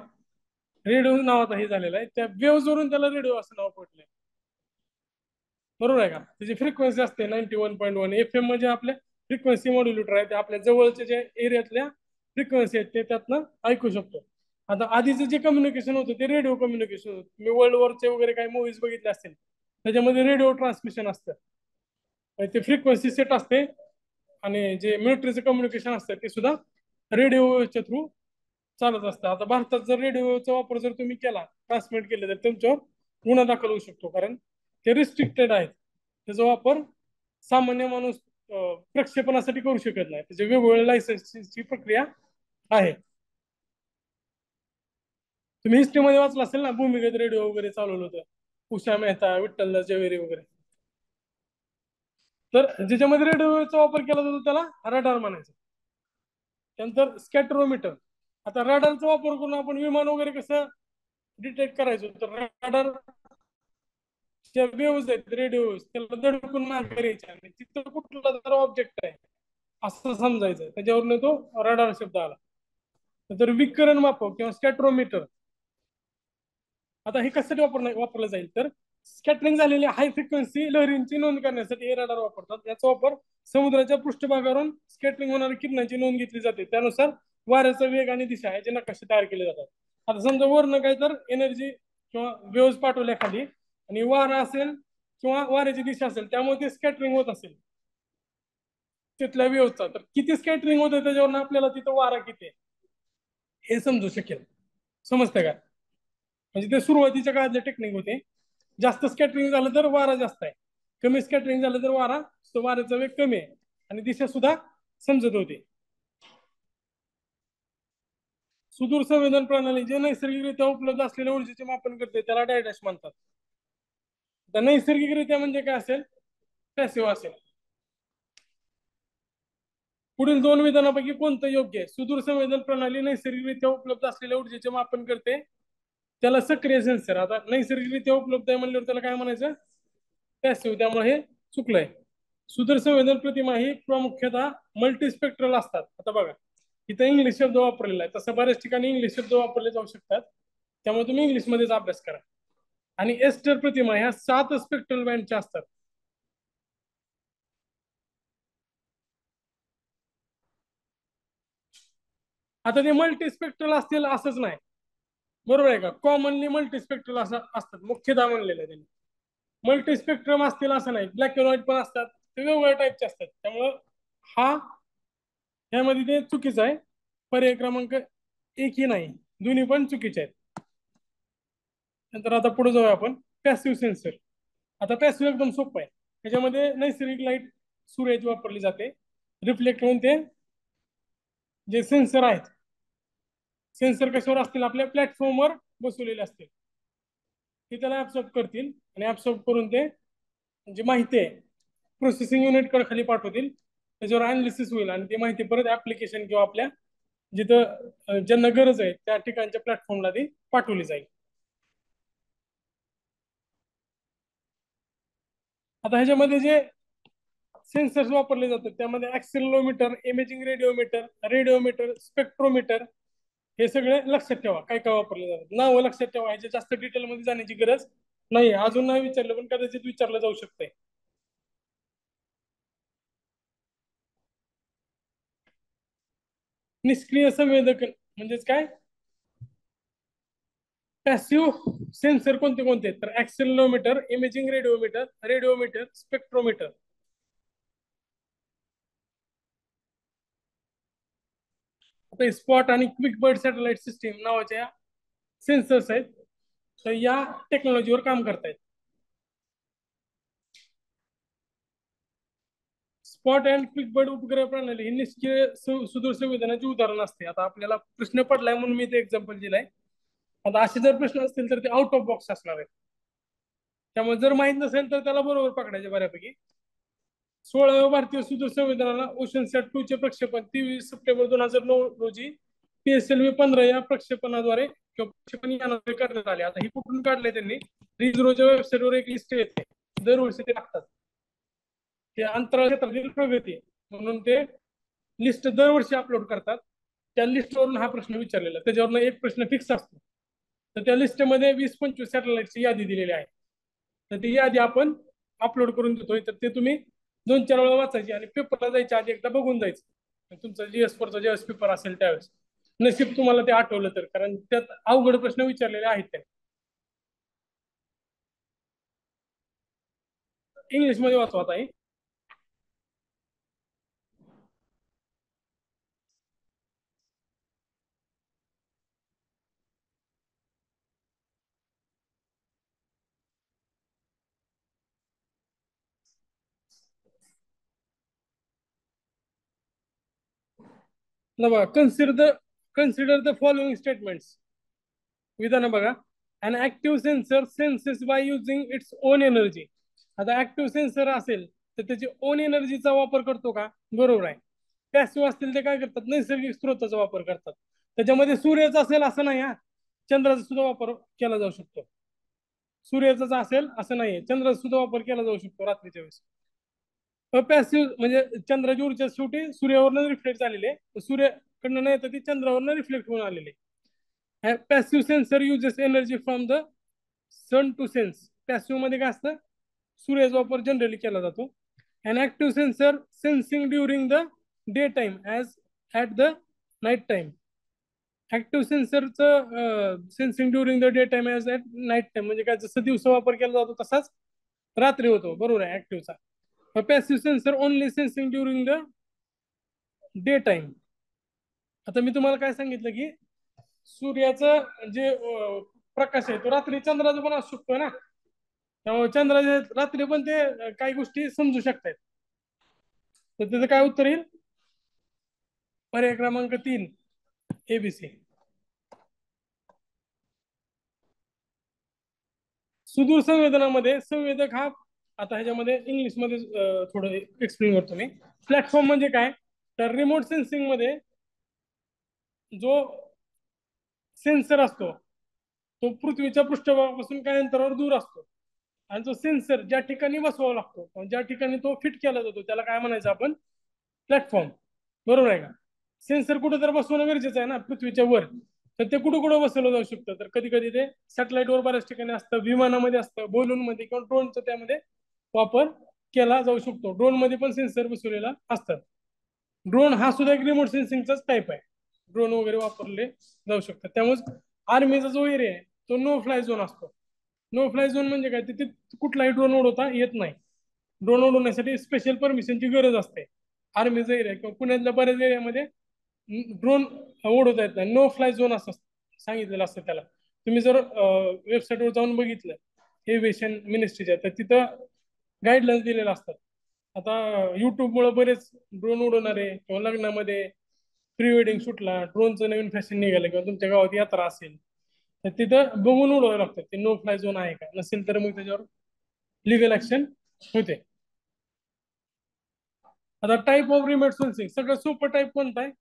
रेडिओ नावात हे झालेलं आहे, त्या वेव्ज वरून त्याला रेडिओ असं नाव पडलंय. बरोबर आहे का? त्याची फ्रिक्वेन्सी असते 91.1. FM म्हणजे आपल्या फ्रिक्वेन्सी मॉड्युलेटर आहे, ते आपल्या जवळच्या ज्या एरियातल्या फ्रिक्वेन्सी आहेत ते त्यातनं ऐकू शकतो. आता आधीचं जे कम्युनिकेशन होतं ते रेडिओ कम्युनिकेशन होतं. तुम्ही वर्ल्ड वॉरचे वगैरे काही मूवीज बघितले असतील, त्याच्यामध्ये रेडिओ ट्रान्समिशन असतं. ते फ्रिक्वेन्सी सेट असते, आणि जे मिलिटरीचं कम्युनिकेशन असतं ते सुद्धा रेडिओच्या थ्रू चालत असतं. आता भारतात जर रेडिओचा वापर जर तुम्ही केला, ट्रान्समिट केले, तर तुमच्यावर गुन्हा दाखल होऊ शकतो, कारण ते रिस्ट्रिक्टेड आहेत. त्याचा वापर सामान्य माणूस प्रक्षेपणासाठी करू शकत नाही. त्याच्या वेगवेगळ्या लायसन्सची प्रक्रिया आहे. तुम्ही हिस्ट्रीमध्ये वाचलं असेल ना, भूमिगत रेडिओ वगैरे चालवलं होतं, उषा मेहता, विठ्ठलदास जवेरी वगैरे. तर ज्याच्यामध्ये रेडिओचा वापर केला जातो त्याला रडार म्हणायचं. त्यानंतर स्कॅटरोमीटर. आता रडारचा वापर करून आपण विमान वगैरे कसं डिटेक्ट करायचो, तर रडार वेव्हज आहेत, रेडिओ, त्याला दडकून मागे यायचे आणि तिथं कुठला जर ऑब्जेक्ट आहे असं समजायचं, त्याच्यावरनं तो रडार शब्द आला. तर विकिरण मापक किंवा स्कॅट्रोमीटर, आता हे कशासाठी वापरलं जाईल, तर स्कॅटरिंग झालेल्या हाय फ्रिक्वेन्सी लहरींची नोंद करण्यासाठी हे रडार वापरतात. याचा वापर समुद्राच्या पृष्ठभागावरून स्कॅटरिंग होणाऱ्या किरणांची नोंद घेतली जाते. त्यानुसार वाऱ्याचा वेग आणि दिशा याचे नकाशे तयार केले जातात. आता समजा वरनं काय तर एनर्जी किंवा वेव्स पाठवल्या खाली, आणि वारा असेल किंवा वाऱ्याची दिशा असेल, त्यामुळे ते स्कॅटरिंग होत असेल तिथल्या वेव्हचा, तर किती स्कॅटरिंग होतं त्याच्यावर आपल्याला तिथं वारा किती आहे हे समजू शकेल. समजतं का? म्हणजे ते सुरुवातीच्या काळातले टेक्निक होते. जास्त स्कॅटरिंग झालं तर वारा जास्त आहे, कमी स्कॅटरिंग झालं तर वाऱ्याचा वेग कमी आहे, आणि दिशा सुद्धा समजत होती. सुदूर संवेदन प्रणाली जे नैसर्गिकरित्या उपलब्ध असलेल्या ऊर्जेचे मापन करते त्याला डायडॅश म्हणतात. तर नैसर्गिकरित्या म्हणजे काय असेल, पॅसिव्ह असेल. पुढील दोन विधानापैकी कोणतं योग्य आहे? सुदूर संवेदन प्रणाली नैसर्गिकरित्या उपलब्ध असलेल्या ऊर्जेचे मापन करते, त्याला सक्रिय सेन्सर. आता नैसर्गिकरित्या उपलब्ध आहे म्हणल्यावर त्याला काय म्हणायचं? पॅसिव्ह. त्यामुळे हे चुकलंय. सुदूर संवेदन प्रतिमा ही प्रामुख्यतः मल्टीस्पेक्ट्रल असतात. आता बघा, इथं इंग्लिश शब्द वापरलेला आहे, तसं बऱ्याच ठिकाणी इंग्लिश शब्द वापरले जाऊ शकतात, त्यामुळे तुम्ही इंग्लिशमध्येच अभ्यास करा. आणि एस्टर प्रतिमा ह्या 7 स्पेक्ट्रल बँडच्या असतात. आता ते मल्टीस्पेक्ट्रल असतील असंच नाही, बरोबर आहे का? कॉमनली मल्टीस्पेक्ट्रल असं असतात, मुख्यतः म्हणलेलं आहे त्यांनी. मल्टीस्पेक्ट्रम असतील असं नाही, ब्लॅक अँड व्हाईट पण असतात, ते वेगवेगळ्या टाईपचे असतात. त्यामुळं हा ह्यामध्ये ते चुकीचं आहे. पर्याय क्रमांक एकही नाही, दोन्ही पण चुकीचे आहेत. नंतर आता पुढे जाऊया आपण, पॅसिव्ह सेन्सर. आता पॅसिव्ह एकदम सोपं आहे. त्याच्यामध्ये नैसर्गिक लाईट सूर्याची वापरली जाते, रिफ्लेक्ट होऊन ते जे सेन्सर आहेत, सेन्सर कशावर असतील? आपल्या प्लॅटफॉर्मवर बसवलेले असतील. ते त्याला ऍब्सॉर्ब करतील, आणि ऍब्सॉर्ब करून ते जी माहिती आहे प्रोसेसिंग युनिट कडे खाली पाठवतील. त्याच्यावर अनालिसिस होईल, आणि ती माहिती परत ऍप्लिकेशन किंवा आपल्या जिथं ज्यांना गरज आहे त्या ठिकाणच्या प्लॅटफॉर्मला ती पाठवली जाईल. आता ह्याच्यामध्ये जे सेन्सर्स वापरले जातात त्यामध्ये ऍक्सिलरोमीटर, इमेजिंग रेडिओमीटर, रेडिओमीटर, स्पेक्ट्रोमीटर, हे सगळे लक्षात ठेवा काय काय वापरले जातात. नावं लक्षात ठेवा, ह्याच्या जास्त डिटेलमध्ये जाण्याची गरज नाही. अजून नाही विचारलं पण कदाचित विचारलं जाऊ शकतंय. निष्क्रिय संवेदक म्हणजेच काय? पॅसिव्ह सेन्सर कोणते कोणते आहेत? तर ऍक्सिलरोमीटर, इमेजिंग रेडिओमीटर, रेडिओमीटर, स्पेक्ट्रोमीटर. आता स्पॉट आणि क्विक बर्ड सॅटेलाइट सिस्टीम नावाच्या सेन्सर्स आहेत, तर या टेक्नॉलॉजीवर काम करतायत. स्पॉट अँड क्विक बर्ड उपग्रह प्रणाली ही निष्क्रिय सुदूर संवेदनाची उदाहरण असते. आता आपल्याला प्रश्न पडलाय म्हणून मी ते एक्झाम्पल दिलाय. आता असे जर प्रश्न असतील तर ते आउट ऑफ बॉक्स असणार आहेत, त्यामुळे जर माहित नसेल तर त्याला बरोबर पकडायचे बऱ्यापैकी. 16व्या भारतीय सुदूर संवेदनाला ओशनसॅट 2 चे प्रक्षेपण 23 सप्टेंबर 2009 रोजी PSLV-15 या प्रक्षेपणाद्वारे किंवा प्रक्षेपण यानाद्वारे करण्यात आले. आता ही कुठून काढले त्यांनी? इस्रोच्या वेबसाईटवर एक लिस्ट येते, दरवर्षी ते टाकतात. ते अंतराळ क्षेत्रातील प्रगती म्हणून ते लिस्ट दरवर्षी अपलोड करतात. त्या लिस्टवरून हा प्रश्न विचारलेला, त्याच्यावरून एक प्रश्न फिक्स असतो. तर त्या लिस्टमध्ये 20-25 सॅटेलाइटची यादी दिलेली आहे. तर ती यादी आपण अपलोड करून देतोय, तर ते तुम्ही 2-4 वेळा वाचायचे आणि पेपरला जायच्या आधी एकदा बघून जायचं. तुमचा GS4चा ज्यावेळेस पेपर असेल त्यावेळेस नशीब तुम्हाला ते आठवलं तर, कारण त्यात अवघड प्रश्न विचारलेले आहेत त्या. इंग्लिशमध्ये वाचवा आता हे. बघा, कन्सिडर द फॉलोइंग स्टेटमेंट्स. विधान बघा. An active sensor senses by using its own energy. आता ऍक्टिव्ह सेन्सर असेल तर त्याची ओन एनर्जीचा वापर करतो का? बरोबर आहे. पॅसिव्ह असतील ते काय करतात? नैसर्गिक स्रोताचा वापर करतात. त्याच्यामध्ये सूर्याचा असेल असं नाही हा, चंद्राचा सुद्धा वापर केला जाऊ शकतो. सूर्याचा असेल असं नाहीये, चंद्राचा सुद्धा वापर केला जाऊ शकतो रात्रीच्या वेळेस. पॅसिव्ह म्हणजे चंद्राची ऊर्जा शेवटी सूर्यावरनं रिफ्लेक्ट झालेली आहे, सूर्याकडनं नाही तर ती चंद्रावरनं रिफ्लेक्ट होऊन आलेली आहे. Passive sensor uses energy from the sun to sense. Passive मध्ये काय असतं? सूर्याचा वापर जनरली केला जातो. And active sensor sensing during the day time as at the night time. Active सेन्सरचं sensing during the day time as at night time म्हणजे काय, जसं दिवसा वापर केला जातो तसाच रात्री होतो. बरोबर आहे ऍक्टिव्हचा. Passive sensor only sensing during the day time. आता मी तुम्हाला काय सांगितलं की सूर्याचं जे प्रकाश आहे तो रात्री चंद्राचा पण असू शकतो ना. त्यामुळे चंद्राच्या रात्री पण ते काही गोष्टी समजू शकतात. तर त्याचं काय उत्तर येईल? पर्याय क्रमांक 3 ABC. सुदूर संवेदनामध्ये संवेदक हा, आता ह्याच्यामध्ये इंग्लिशमध्ये थोडं एक्सप्लेन करतो मी. प्लॅटफॉर्म म्हणजे काय? तर रिमोट सेन्सिंग मध्ये जो सेन्सर असतो तो पृथ्वीच्या पृष्ठभागापासून काही अंतरावर दूर असतो. आणि जो सेन्सर ज्या ठिकाणी बसवावा लागतो, ज्या ठिकाणी तो फिट केला जातो, त्याला काय म्हणायचं आपण? प्लॅटफॉर्म. बरोबर आहे का? सेन्सर कुठं तर बसवणं गरजेचं आहे ना पृथ्वीच्या वर. तर ते कुठं कुठं बसवलं जाऊ शकतं? तर कधी कधी ते सॅटेलाइटवर बऱ्याच ठिकाणी असतं, विमानामध्ये असतं, बलूनमध्ये किंवा ड्रोनचं त्यामध्ये वापर केला जाऊ शकतो. ड्रोन मध्ये पण सेन्सर बसवलेला असतात. ड्रोन हा सुद्धा एक रिमोट सेन्सिंगचाच टाईप आहे. ड्रोन वगैरे वापरले जाऊ शकतात. त्यामुळे आर्मीचा जो एरिया आहे तो नो फ्लाय झोन असतो. नो फ्लाय झोन म्हणजे काय? तिथे कुठलाही ड्रोन उडवता येत नाही. ड्रोन उडवण्यासाठी स्पेशल परमिशनची गरज असते. आर्मीचा एरिया किंवा पुण्यातल्या बऱ्याच एरियामध्ये ड्रोन उडवता येत नाही. नो फ्लाय झोन असं सांगितलेलं असतं त्याला. तुम्ही जर वेबसाईटवर जाऊन बघितलं एव्हिएशन मिनिस्ट्रीच्या, तर तिथं गाईडलाईन्स दिलेल्या असतात. आता युट्यूबमुळे बरेच ड्रोन उडवणारे किंवा लग्नामध्ये प्री वेडिंग शूटला ड्रोनचं नवीन फॅशन निघालं किंवा तुमच्या गावात यात्रा असेल तर तिथं बघून उडवावं लागतं ते नो फ्लाय झोन आहे का. नसेल तर मग त्याच्यावर लिगल ऍक्शन होते. आता टाईप ऑफ रिमोट सेन्सिंग सगळं सोपं टाईप कोणतं आहे?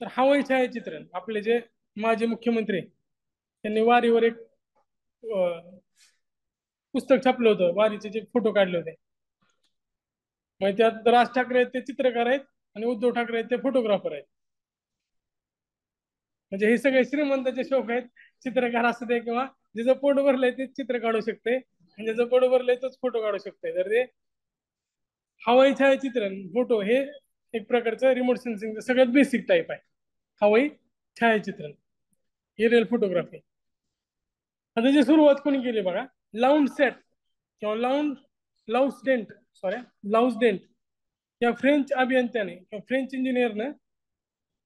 तर हवाई छायाचित्रण. आपले जे माजी मुख्यमंत्री त्यांनी वारीवर एक पुस्तक छापलं होतं, वारीचे जे फोटो काढले होते. मग त्यात राज ठाकरे आहेत ते चित्रकार आहेत आणि उद्धव ठाकरे आहेत ते फोटोग्राफर आहेत. म्हणजे हे सगळे श्रीमंताचे शौक आहेत. चित्रकार असू दे किंवा ज्याचं पोट भरलंय तेच चित्र काढू शकते आणि ज्याचं पोट भरलंय तोच फोटो काढू शकते. तर ते हवाई छायाचित्रण फोटो हे एक प्रकारचं रिमोट सेन्सिंग सगळ्यात बेसिक टाईप आहे. हवाई छायाचित्रण, एरियल फोटोग्राफी. आता त्याची सुरुवात कोणी केली बघा? लाउंड सेट किंवा लाउसडेंट सॉरी लाउसडेंट या फ्रेंच अभियंत्याने किंवा फ्रेंच इंजिनियरने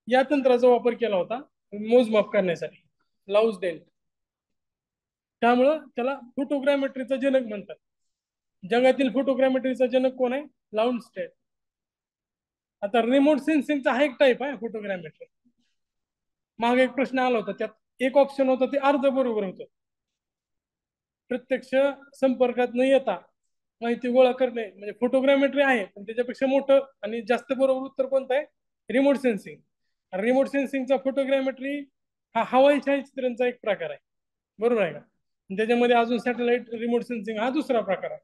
या तंत्राचा वापर केला होता मोजमाप करण्यासाठी. लाउसडेंट. त्यामुळं त्याला फोटोग्रामेट्रीचा जनक म्हणतात. जगातील फोटोग्रामेट्रीचा जनक कोण आहे? लाउंडस्टेट. आता रिमोट सेन्सिंगचा हा एक टाईप आहे फोटोग्रामेट्री. मागे एक प्रश्न आला होता, त्यात एक ऑप्शन होता ते अर्ध बरोबर होतं. प्रत्यक्ष संपर्कात न येता माहिती गोळा करणे म्हणजे फोटोग्रामेट्री आहे, पण त्याच्यापेक्षा मोठं आणि जास्त बरोबर उत्तर कोणतं आहे? Remote sensing. रिमोट सेन्सिंगचा फोटोग्रामेट्री हा हवाई छायाचित्रणचा एक प्रकार आहे. बरोबर आहे का? त्याच्यामध्ये अजून सॅटेलाइट रिमोट सेन्सिंग हा दुसरा प्रकार आहे.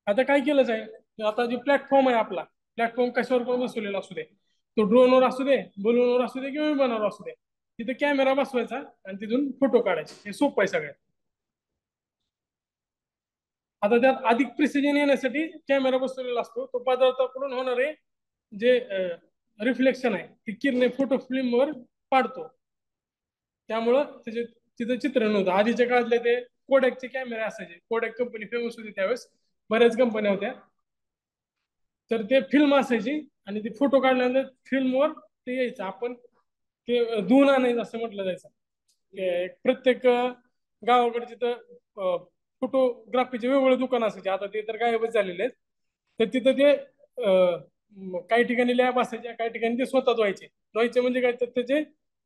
आता काय केलं जाईल? आता जे प्लॅटफॉर्म आहे आपला, प्लॅटफॉर्म कशावर पण बसवलेला असू दे, तो ड्रोनवर असू दे, बलूनवर असू दे किंवा विमानावर असू दे, तिथे कॅमेरा बसवायचा आणि तिथून फोटो काढायचे. हे सोपं आहे सगळ्यात. आता त्यात अधिक प्रिसिजन येण्यासाठी कॅमेरा बसवलेला असतो. तो पदार्थाकडून होणारे जे रिफ्लेक्शन आहे ती किरणे फोटो फिल्मवर पाडतो. त्यामुळं त्याचे तिथं चित्र नव्हतं. आधीच्या काळातले ते कोडॅकचे कॅमेरे असायचे. कोडॅक कंपनी फेमस होती त्यावेळेस, बऱ्याच कंपन्या होत्या. तर ते फिल्म असायची आणि ती फोटो काढल्यानंतर फिल्मवर ते यायचं. आपण ते धुवून आणायचं असं म्हटलं जायचं. प्रत्येक गावाकडे तिथं फोटोग्राफीचे वेगवेगळे दुकान असायचे. आता ते तर गायबच झालेले आहेत. तर तिथं ते काही ठिकाणी लॅब असायच्या, काही ठिकाणी ते स्वतःच व्हायचे. व्हायचे म्हणजे काय, तर त्याचे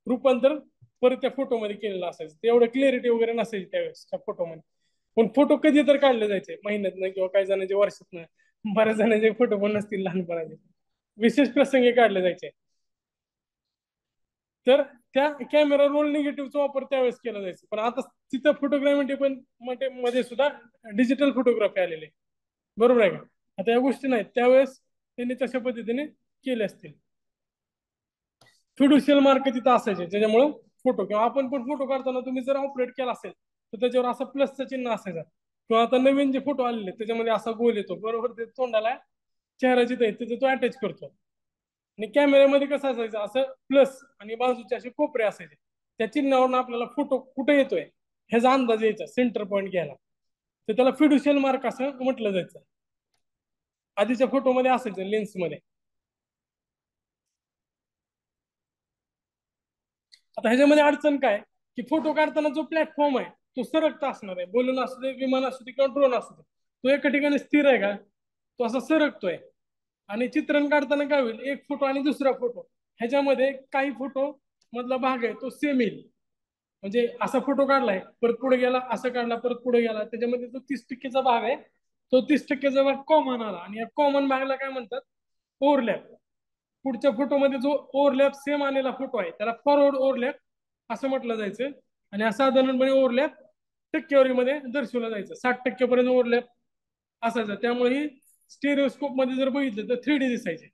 रूपांतर परत त्या फोटोमध्ये केलेलं असायचं. ते एवढं क्लिअरिटी वगैरे नसायची त्यावेळेस त्या फोटोमध्ये. पण फोटो कधी तर काढले जायचे, महिन्यातनं किंवा काही जणांचे वर्षातनं. बऱ्याच जणांचे फोटो पण नसतील लहानपणाचे, विशेष प्रसंगी काढले जायचे. तर त्या कॅमेरा रोल निगेटिव्हचा वापर त्यावेळेस केला जायचा. पण आता तिथं फोटोग्राफी पण मध्ये सुद्धा डिजिटल फोटोग्राफी आलेली आहे. बरोबर आहे का? आता या गोष्टी नाहीत, त्यावेळेस त्यांनी तशा पद्धतीने केले असतील. फिड्युशियल मार्क तिथं असायचे, त्याच्यामुळं फोटो किंवा आपण पण फोटो काढताना तुम्ही जर ऑपरेट केला असेल तर त्याच्यावर असं प्लसचं चिन्ह असायचं. किंवा आता नवीन जे फोटो आलेले त्याच्यामध्ये असा गोल येतो, बरोबर ते तोंडाला चेहऱ्याची तिथे तो अटॅच करतो. आणि कॅमेऱ्यामध्ये कसं असायचं, असं प्लस आणि बाजूचे असे कोपरे असायचे. त्या चिन्हावरून आपल्याला फोटो कुठे येतोय ह्याचा अंदाज यायचा सेंटर पॉईंट घ्यायला. तर त्याला फिड्युशियल मार्क असं म्हटलं जायचं. आधीच्या फोटोमध्ये असायचं लेन्समध्ये. आता ह्याच्यामध्ये अडचण काय, की फोटो काढताना जो प्लॅटफॉर्म आहे तो सरकता असणार आहे. बोलून असू दे, विमान असू दे किंवा ड्रोन असू दे, तो एका ठिकाणी स्थिर आहे का, तो असा सरकतोय. आणि चित्रण काढताना काय होईल, एक फोटो आणि दुसरा फोटो ह्याच्यामध्ये काही फोटो मधला भाग आहे तो सेम येईल. म्हणजे असा फोटो काढलाय परत पुढे गेला, असं काढला परत पुढे गेला, त्याच्यामध्ये जो 30% भाग आहे तो 30% भाग कॉमन आला. आणि या कॉमन भागला काय म्हणतात, ओव्हरलॅप. पुढच्या फोटोमध्ये जो ओव्हरलॅप सेम आलेला फोटो आहे त्याला फॉरवर्ड ओव्हरलॅप असं म्हटलं जायचं. आणि असाधारणपणे ओव्हरलॅप टक्केवारीमध्ये दर्शवला जायचं. 60% पर्यंत ओव्हरलॅप असायचं. त्यामुळे स्टेरिओस्कोप मध्ये जर बघितलं तर 3D दिसायचे.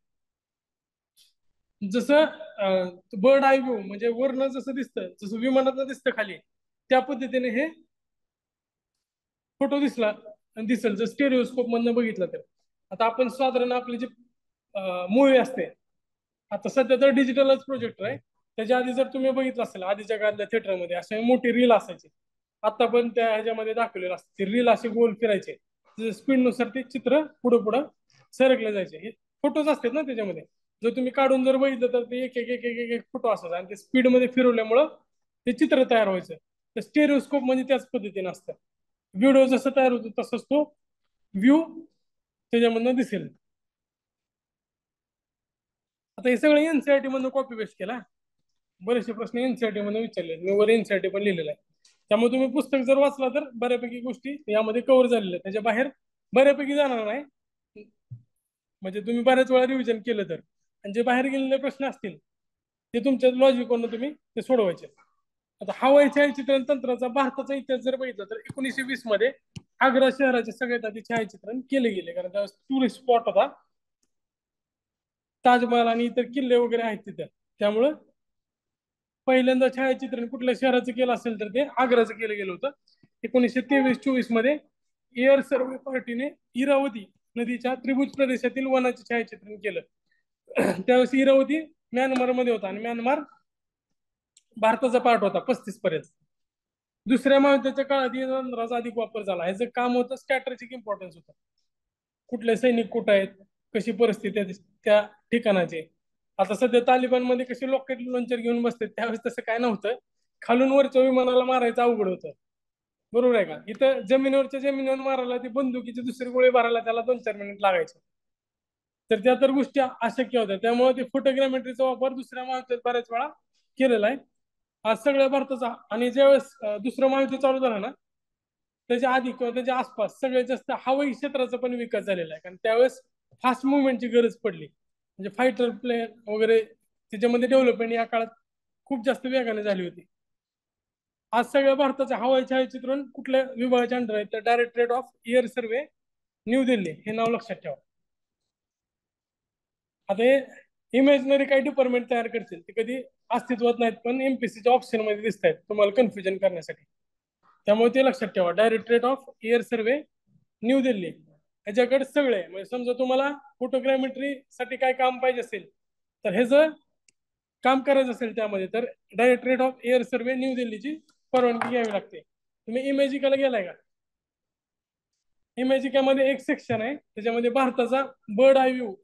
जसं बर्ड आय व्ह्यू म्हणजे वरनं जसं दिसतं, जसं विमानात दिसतं खाली, त्या पद्धतीने हे फोटो दिसेल जर स्टेरिओस्कोप मधनं बघितलं तर. आता आपण साधारण आपली जी मूवी असते, आता सध्या तर डिजिटलच प्रोजेक्टर आहे. त्याच्या आधी जर तुम्ही बघितलं असेल आधीच्या काळातल्या थिएटरमध्ये असे मोठी रील असायची. आता पण त्या ह्याच्यामध्ये दाखवलेलं असतं, ते रील असे गोल फिरायचे. स्पीडनुसार ते चित्र पुढं पुढं सरकले जायचे. हे फोटोज असतात ना त्याच्यामध्ये. जर तुम्ही काढून जर बघितलं तर ते एक एक एक एक एक फोटो असायचा आणि ते स्पीडमध्ये फिरवल्यामुळं ते चित्र तयार व्हायचं. तर स्टेरिओस्कोप म्हणजे त्याच पद्धतीने असतं. व्हिडिओ जसं तयार होतो तसंच तो व्ह्यू त्याच्यामधनं दिसेल. आता हे सगळं एनसीआरटी मधून कॉपी पेस्ट केला. बरेचसे प्रश्न एनसीआरटी मध्ये विचारले, मी वर एनसीआरटी पण लिहिलेला आहे. त्यामुळे तुम्ही पुस्तक जर वाचला तर बऱ्यापैकी गोष्टी यामध्ये कव्हर झालेल्या आहेत. त्याच्या बाहेर बऱ्यापैकी जाणार नाही, म्हणजे तुम्ही बऱ्याच वेळा रिव्हिजन केलं तर. आणि जे बाहेर गेलेले प्रश्न असतील ते तुमच्या लॉजिकवरून तुम्ही ते सोडवायचे. आता हवाई छायाचित्रण तंत्राचा भारताचा इतिहास जर बघितला तर 1920 मध्ये आग्रा शहराचे सगळ्यात आधी छायाचित्रण केले गेले. कारण त्यावेळेस टुरिस्ट स्पॉट होता, ताजमहल आणि इतर किल्ले वगैरे आहेत तिथे. त्यामुळं पहिल्यांदा छायाचित्रण कुठल्या शहराचं केलं असेल तर ते आग्राचं केलं गेलं होतं. 1923-24 मध्ये एअर सर्व्हे पार्टीने इरावती नदीच्या त्रिभुज प्रदेशातील वनाचे छायाचित्रण केलं. त्यावेळेस इरावती म्यानमार मध्ये होता आणि म्यानमार भारताचा पार्ट होता 35 पर्यंत. दुसऱ्या महायुद्धाच्या काळात यंत्राचा अधिक वापर झाला. ह्याचं काम होतं स्ट्रॅटेजिक इम्पॉर्टन्स होतं. कुठले सैनिक कुठे आहेत, कशी परिस्थिती आहे त्या ठिकाणाची. आता सध्या तालिबानमध्ये कसे रॉकेट लॉन्चर घेऊन बसतात, त्यावेळेस तसं काय नव्हतं. खालून वरच्या विमानाला मारायचं अवघड होतं. बरोबर आहे का? इथं जमिनीवर मारायला ती बंदुकीची दुसरी गोळी मारायला त्याला 2-4 मिनिट लागायचे. तर त्या तर गोष्टी अशक्य होत्या. त्यामुळे ते फोटोग्रामेट्रीचा वापर दुसऱ्या महायुद्धात बऱ्याच वेळा केलेला आहे. आज सगळ्या भारताचा. आणि ज्यावेळेस दुसरं महायुद्ध चालू झालं ना, त्याच्या आधी किंवा त्याच्या आसपास सगळ्यात जास्त हवाई क्षेत्राचा पण विकास झालेला आहे. कारण त्यावेळेस फास्ट मुवमेंटची गरज पडली. म्हणजे फायटर प्लेन वगैरे त्याच्यामध्ये डेव्हलपमेंट या काळात खूप जास्त वेगाने झाली होती. आज सगळ्या भारताचे हवाई छायाचित्रण कुठल्या विभागाच्या अंडर आहे, तर directorate of air survey new Delhi हे नाव लक्षात ठेवा. आता हे इमॅजिनरी काही डिपार्टमेंट तयार करतील ते कधी अस्तित्वात नाहीत, पण एमपीसीच्या ऑप्शन मध्ये दिसत आहेत तुम्हाला कन्फ्युजन करण्यासाठी. त्यामुळे ते लक्षात ठेवा, directorate of air survey new Delhi, ह्याच्याकडे सगळे म्हणजे समजा तुम्हाला फोटोग्रामेट्री साठी काय काम पाहिजे असेल तर ह्याचं काम करायचं असेल त्यामध्ये तर directorate of air survey new दिल्लीची परवानगी घ्यावी लागते. तुम्ही इमेजिकाला गेलाय का? इमेजिकामध्ये एक सेक्शन आहे त्याच्यामध्ये भारताचा बर्ड आय व्ह्यू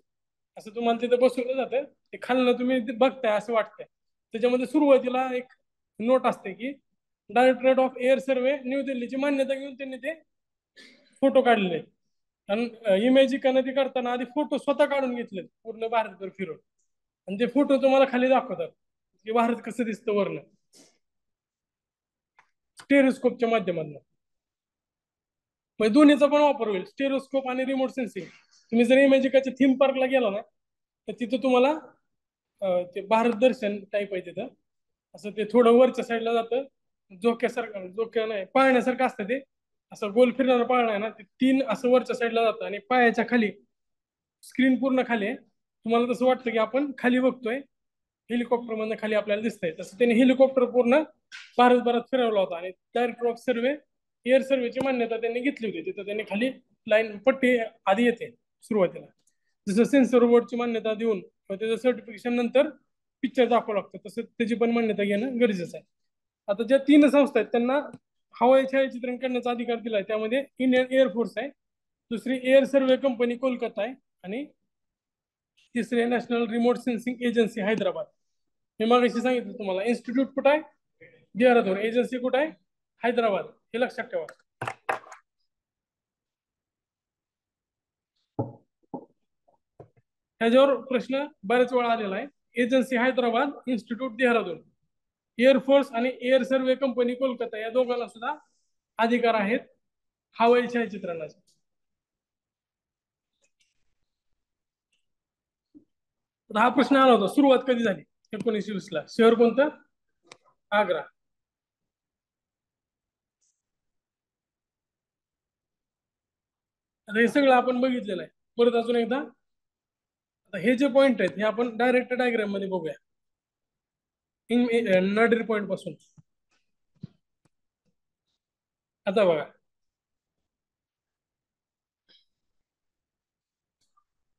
असं तुम्हाला तिथे बसवलं जातं. ते खालनं तुम्ही बघताय असं वाटतंय. त्याच्यामध्ये सुरुवातीला एक नोट असते की directorate of air survey new दिल्लीची मान्यता घेऊन त्यांनी ते फोटो काढलेले. आणि इमेजिकानं ते करताना आधी फोटो स्वतः काढून घेतले पूर्ण भारतभर फिरून, आणि ते फोटो तुम्हाला खाली दाखवतात की भारत कसं दिसतं वरनं स्टेरोस्कोपच्या माध्यमातून. म्हणजे दोन्हीचा पण वापर होईल, स्टेरोस्कोप आणि रिमोट सेन्सिंग. तुम्ही जर इमेजिकाच्या थीम पार्कला गेला ना तर तिथं तुम्हाला ते भारत दर्शन टाईप आहे तिथं. असं ते थोडं वरच्या साईडला जातं, झोक्यासारखं, झोक्या नाही पाळण्यासारखं असतं ते, असं गोल फिरणारं पाळणं आहे ना ते, तीन असं वरच्या साईडला जातं आणि पायाच्या खाली स्क्रीन पूर्ण खाली आहे. तुम्हाला तसं वाटतं की आपण खाली बघतोय, हेलिकॉप्टर मधनं खाली आपल्याला दिसतंय. तसं त्यांनी हेलिकॉप्टर पूर्ण भारतभरात फिरवला होता आणि डायरेक्टर ऑफ सर्वे एअर सर्वेची मान्यता त्यांनी घेतली होती. तिथं त्यांनी खाली लाईन पट्टी आधी येते सुरुवातीला, जसं सेन्सर बोर्डची मान्यता देऊन त्याचं सर्टिफिकेशन नंतर पिक्चर दाखवावं लागतं, तसं त्याची पण मान्यता घेणं गरजेचं आहे. आता ज्या तीन संस्था आहेत त्यांना हवाई छायाचित्रण करण्याचा अधिकार दिलाय, त्यामध्ये इंडियन एअरफोर्स आहे, दुसरी एअर सर्वे कंपनी कोलकाता आहे, आणि तिसरे national remote sensing agency Hyderabad. मी मागाशी सांगितलं तुम्हाला इन्स्टिट्यूट कुठं आहे? देहरादून. एजन्सी कुठं आहे? हैदराबाद. हे लक्षात ठेवा. ह्याच्यावर प्रश्न बऱ्याच वेळा आलेला आहे. Agency Hyderabad, institute Dehradun. Air force आणि एअर सर्वे कंपनी कोलकाता या दोघांना सुद्धा अधिकार आहेत हवाई छायाचित्रणाचे. तर हा प्रश्न आला होता, सुरुवात कधी झाली 1920 ला, शहर कोणतं? आग्रा. आता हे सगळं आपण बघितलेलं आहे. परत अजून एकदा आता हे जे पॉइंट आहेत हे आपण डायरेक्ट डायग्राम मध्ये बघूया. नडरी पॉइंट पासून आता बघा,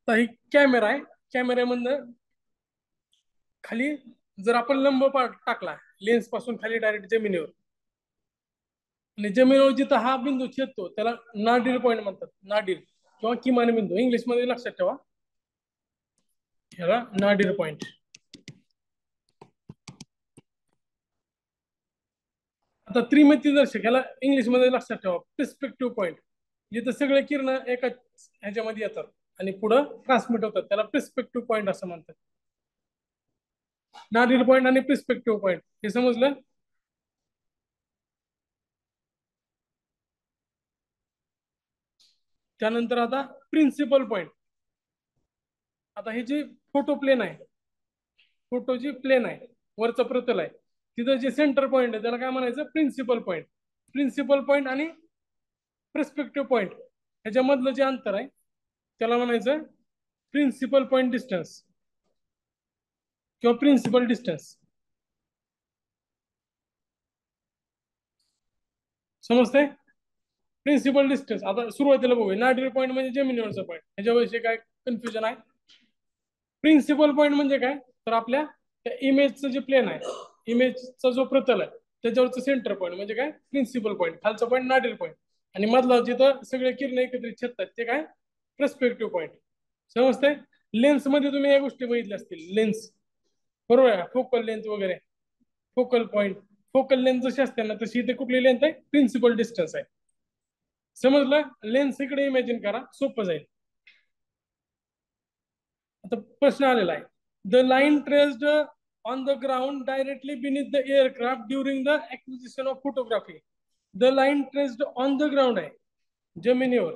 आता ही कॅमेरा आहे. कॅमेऱ्यामधनं खाली जर आपण लंब टाकला लेन्स पासून खाली डायरेक्ट जमिनीवर, आणि जमिनीवर जिथं हा बिंदू छेदतो त्याला नाडीर पॉईंट म्हणतात. नाडीर किंवा किमान बिंदू इंग्लिश मध्ये लक्षात ठेवा, ह्याला नाडीर पॉईंट. आता त्रिमितीदर्शक ह्याला इंग्लिश मध्ये लक्षात ठेवा पर्स्पेक्टिव्ह पॉईंट. जिथं सगळे किरण एका ह्याच्यामध्ये येतात आणि पुढं ट्रान्समिट होतात त्याला पर्स्पेक्टिव्ह पॉईंट असं म्हणतात. नाडीर पॉईंट आणि पर्स्पेक्टिव्ह पॉईंट हे समजलं. त्यानंतर आता प्रिन्सिपल पॉईंट. आता हे जे फोटो प्लेन आहे, फोटोची प्लेन आहे, वरचं प्रतल आहे, तिथं जे सेंटर पॉईंट आहे त्याला काय म्हणायचं? Principal point. प्रिन्सिपल पॉईंट आणि पर्स्पेक्टिव्ह पॉईंट ह्याच्यामधलं जे अंतर आहे त्याला म्हणायचं प्रिन्सिपल पॉईंट डिस्टन्स किंवा प्रिन्सिपल डिस्टन्स. समजतंय? Principal distance. आता सुरुवातीला बघूया, नाडीर पॉईंट म्हणजे जमिनीवरचा पॉईंट, ह्याच्याविषयी काय कन्फ्युजन आहे? प्रिन्सिपल पॉईंट म्हणजे काय तर आपल्या इमेजचं जे प्लेन आहे, इमेजचा जो प्रतल आहे त्याच्यावरचं सेंटर पॉईंट म्हणजे काय? Principal point. खालचा पॉईंट नाडीर पॉईंट, आणि मधला जिथं सगळे किरण एकत्रित छेदतात ते काय? Perspective point. समजतंय? लेन्स मध्ये तुम्ही या गोष्टी बघितल्या असतील, लेन्स बरोबर आहे, फोकल लेंथ वगैरे, फोकल पॉईंट. फोकल लेंथ जशी असते ना तशी इथे कुठली लेंथ आहे? प्रिन्सिपल डिस्टन्स आहे. समजलं? लेन्स इकडे इमॅजिन करा, सोपं जाईल. आता प्रश्न आलेला आहे, the line traced on the ground directly beneath the aircraft during the acquisition of photography. The line traced on the ground आहे, जमिनीवर,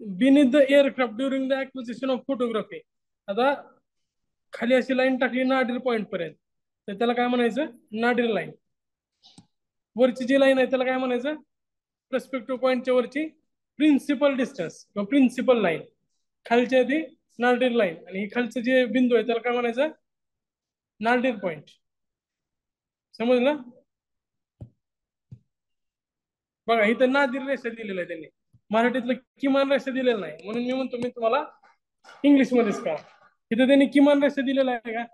beneath the aircraft during the acquisition of photography. आता खाली अशी लाईन टाकली नाडीर पॉईंट पर्यंत तर त्याला काय म्हणायचं? नाडीर लाईन. वरची जी लाईन आहे त्याला काय म्हणायचं? पर्स्पेक्टिव्ह पॉईंटच्या वरची प्रिन्सिपल डिस्टन्स किंवा प्रिन्सिपल लाईन. खालच्या आधी नार्डिर लाईन, आणि ही खालचं जे बिंदू आहे त्याला काय म्हणायचं? नार्डिर पॉईंट. समजलं? बघा इथं नादिर रेषा दिलेलं आहे त्यांनी, मराठीतलं किमान रेषा दिलेलं नाही, म्हणून मी म्हणतो मी तुम्हाला इंग्लिश मध्येच करा. इथं त्यांनी किमान रेषा दिलेला आहे का?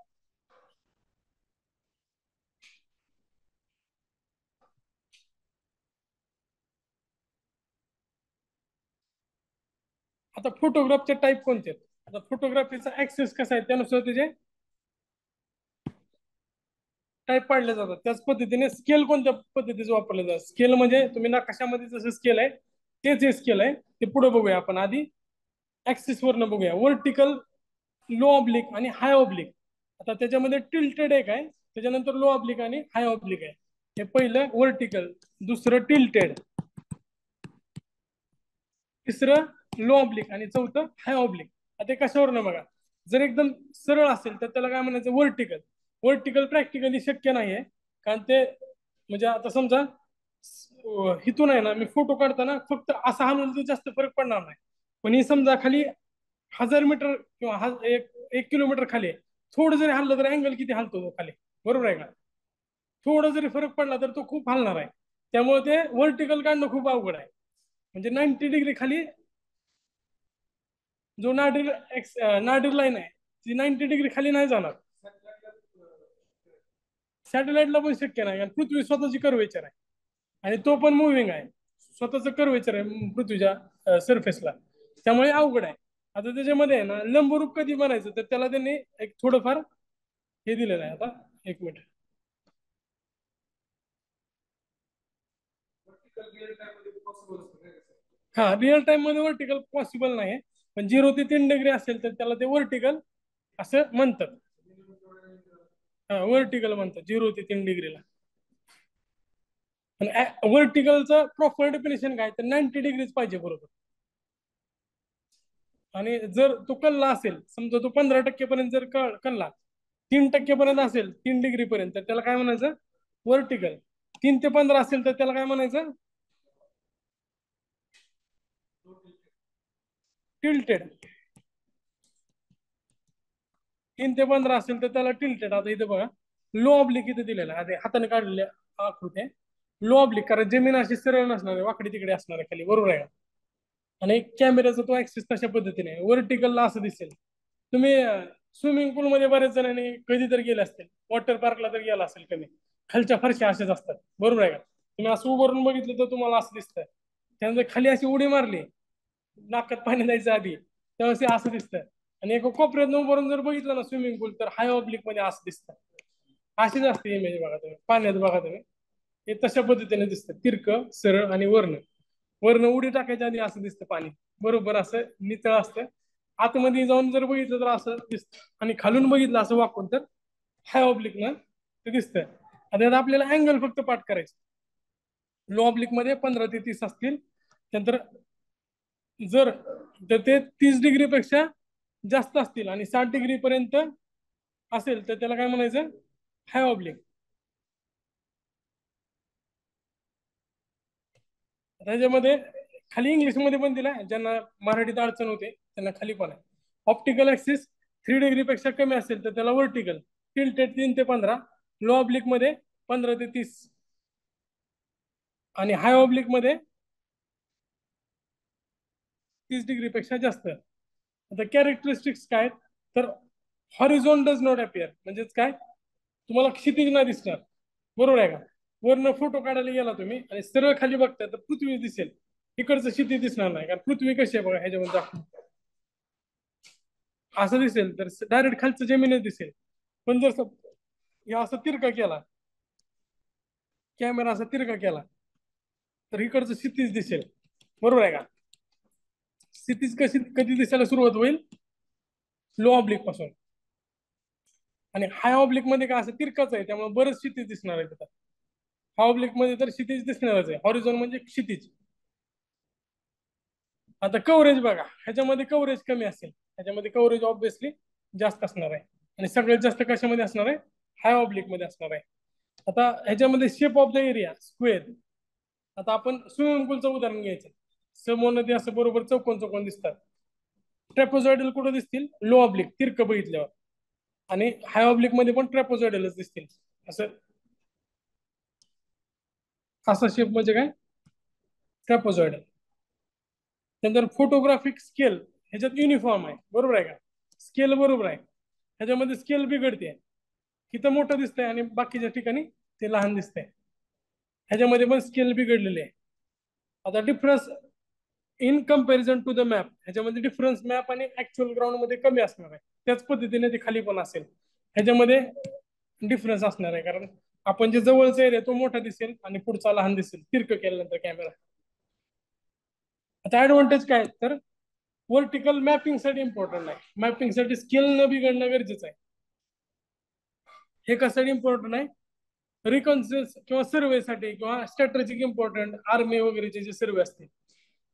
आता फोटोग्राफचे टाईप कोणते आहेत? आता फोटोग्राफीचा ऍक्सेस कसा आहे त्यानुसार त्याचे टाईप पाडले जातात. त्याच पद्धतीने स्केल कोणत्या पद्धतीचं वापरलं जातं? स्केल म्हणजे तुम्ही नकाशामध्ये जसं स्केल आहे तेच हे स्केल आहे. ते पुढे बघूया आपण. आधी ऍक्सिस वरनं बघूया. वर्टिकल, लो ऑब्लिक आणि हाय ऑब्लिक. आता त्याच्यामध्ये टिल्टेड एक आहे, त्याच्यानंतर लो ऑब्लिक आणि हाय ऑब्लिक आहे. हे पहिलं वर्टिकल, दुसरं टिल्टेड, तिसरं लो ऑब्लिक आणि चौथं हाय ऑब्लिक. आता कशावर ना बघा, जर एकदम सरळ असेल तर त्याला काय म्हणायचं? वर्टिकल. वर्टिकल प्रॅक्टिकली शक्य नाहीये, कारण ते म्हणजे आता समजा हिथून आहे ना, मी फोटो काढताना फक्त असा हलवलं तर जास्त फरक पडणार नाही. पण ही समजा खाली 1000 मीटर किंवा एक किलोमीटर खाली आहे, थोडं जरी हल्लं तर अँगल किती हलतो तो खाली, बरोबर आहे का? थोडा जरी फरक पडला तर तो खूप हलणार आहे. त्यामुळे ते वर्टिकल काढणं खूप अवघड आहे. म्हणजे 90 डिग्री खाली जो नाडीर लाईन आहे ती 90 डिग्री खाली नाही जाणार. सॅटेलाइटला पण शक्य नाही, कारण पृथ्वी स्वतःची कर्वेचर आहे आणि तो पण मुव्हिंग आहे. स्वतःच कर्वेचर आहे पृथ्वीच्या सरफेसला, त्यामुळे अवघड आहे. आता त्याच्यामध्ये आहे ना, लंबरूप कधी बनायचं तर त्याला त्यांनी एक थोडंफार हे दिलेलं आहे. आता एक मिनिट. हा, रिअल टाइम मध्ये वर्टिकल पॉसिबल नाही, पण 0 ते 3 डिग्री असेल तर त्याला ते वर्टिकल असं म्हणतात. हा, वर्टिकल म्हणतात 0 ते 3 डिग्रीला. पण वर्टिकलचं प्रॉपर डेफिनेशन काय तर 90 डिग्रीच पाहिजे बरोबर. आणि जर तो कल्ला असेल, समजा तो 15% जर कल्ला 3% असेल, 3 डिग्री पर्यंत, तर त्याला काय म्हणायचं? वर्टिकल. 3 ते 15 असेल तर त्याला काय म्हणायचं? टिल्टेड. 3 ते 15 असेल तर त्याला टिल्टेड. आता इथे बघा, लो ऑब्लिक इथे दिलेला आहे, हाताने काढलेल्या आकृती. लो ऑब्लिक कारण जमीन अशी सरळ नसणार आहे, वाकडी तिकडे असणार आहे खाली, बरोबर आहे का? आणि कॅमेराचा तो ऍक्सेस तशा पद्धतीने वर्टिकलला असं दिसेल. तुम्ही स्विमिंग पूल मध्ये बरेच जणांनी कधी तर गेले असतील, वॉटर पार्कला तर गेला असेल कमी, खालच्या फरशा अशाच असतात, बरोबर आहे का? तुम्ही असं उभारून बघितलं तर तुम्हाला असं दिसतंय. त्यानंतर खाली अशी उडी मारली नाकात पाणी जायचं आधी, तेव्हा ते असं दिसतं. आणि एका कोपऱ्यात उभारून जर बघितलं ना स्विमिंग पूल, तर हाय ऑब्लिक मध्ये असं दिसतं. अशीच असते इमेज. बघा तुम्ही पाण्यात, बघा तुम्ही, हे तशा पद्धतीने दिसतं, तिरकं सरळ. आणि वर्ण वर्ण उडी टाकायच्या आधी असं दिसतं पाणी, बरोबर असं नितळ असतं. आतमध्ये जाऊन जर बघितलं तर असं दिसतं, आणि खालून बघितलं असं वाकून तर हाय ऑब्लिक ना ते दिसतंय. आता यात आपल्याला अँगल फक्त पाठ करायचं. लो ऑब्लिक मध्ये 15 ते 30 असतील, त्यानंतर जर तर ते 30 डिग्री पेक्षा जास्त असतील आणि 60 डिग्री पर्यंत असेल तर त्याला काय म्हणायचं? हाय ऑब्लिक. त्याच्यामध्ये खाली इंग्लिश मध्ये पण दिलाय, ज्यांना मराठीत अडचण होते त्यांना खाली पण आहे. ऑप्टिकल ऍक्सिस 3 डिग्री पेक्षा कमी असेल तर त्याला वर्टिकल, टिल्टेड 3 ते 15, लो ऑब्लिक मध्ये 15 ते 30, आणि हाय ऑब्लिक मध्ये 30 डिग्री पेक्षा जास्त. आता कॅरेक्टरिस्टिक्स काय तर, हॉरिझॉन डज नॉट अपियर म्हणजेच काय, तुम्हाला क्षितिज नाही दिसणार, बरोबर आहे का? वरनं फोटो काढायला गेला तुम्ही आणि सरळ खाली बघताय तर पृथ्वी दिसेल, इकडचं क्षितिज दिसणार नाही, कारण पृथ्वी कशी आहे बघा ह्याच्यामध्ये दाखवून असं दिसेल, तर डायरेक्ट खालचं जमीनच दिसेल. पण जर हे असं तिरका केला, कॅमेरा असा तिरका केला, तर इकडचं क्षितिज दिसेल, बरोबर आहे का? क्षितिज कशी कधी दिसायला सुरुवात होईल? लो ऑब्लिक पासून. आणि हाय ऑब्लिक मध्ये काय असं तिरकाच आहे, त्यामुळे बरंच क्षितिज दिसणार आहे तिथं. हाय ऑब्लिक मध्ये तर क्षितिज दिसणारच आहे, हॉरिझॉन म्हणजे क्षितिज. आता कव्हरेज बघा, ह्याच्यामध्ये कव्हरेज कमी असेल, ह्याच्यामध्ये कव्हरेज ऑब्विसली जास्त असणार आहे. आणि सगळ्यात जास्त कशामध्ये असणार आहे? हाय ऑब्लिक मध्ये असणार आहे. आता ह्याच्यामध्ये shape of the area square. आता आपण स्विमिंग पूलचं उदाहरण घ्यायचं, समोर नदी असं बरोबर चौकोन चौकोन दिसतात. ट्रॅपोझॉइडल कुठं दिसतील? लो ऑब्लिक, तिरकं बघितल्यावर. आणि हाय ऑब्लिक मध्ये पण ट्रॅपोझॉइडलच दिसतील. असं असा शेप म्हणजे काय? ट्रॅपोझॉइडल. त्यानंतर फोटोग्राफिक स्केल ह्याच्यात युनिफॉर्म आहे, बरोबर आहे का? स्केल बरोबर आहे, ह्याच्यामध्ये स्केल बिघडते, इथं मोठं दिसतंय आणि बाकीच्या ठिकाणी ते लहान दिसतंय, ह्याच्यामध्ये पण स्केल बिघडलेले आहे. आता difference in comparison to the map, ह्याच्यामध्ये डिफरन्स मॅप आणि ऍक्च्युअल ग्राउंड मध्ये कमी असणार आहे, त्याच पद्धतीने ते खाली पण असेल, ह्याच्यामध्ये डिफरन्स असणार आहे, कारण आपण जे जवळचा एरिया तो मोठा दिसेल आणि पुढचा लहान दिसेल तिरकं केल्यानंतर कॅमेरा. आता ऍडव्हान्टेज काय तर वर्टिकल मॅपिंग साठी इम्पॉर्टंट आहे, मॅपिंग साठी स्केल न बिघडणं गरजेचं आहे. हे कशासाठी इम्पॉर्टंट आहे? रिकॉन्सियस किंवा सर्वेसाठी किंवा स्ट्रॅटेजिक इम्पॉर्टंट आर्मी वगैरेचे जे सर्वे असते.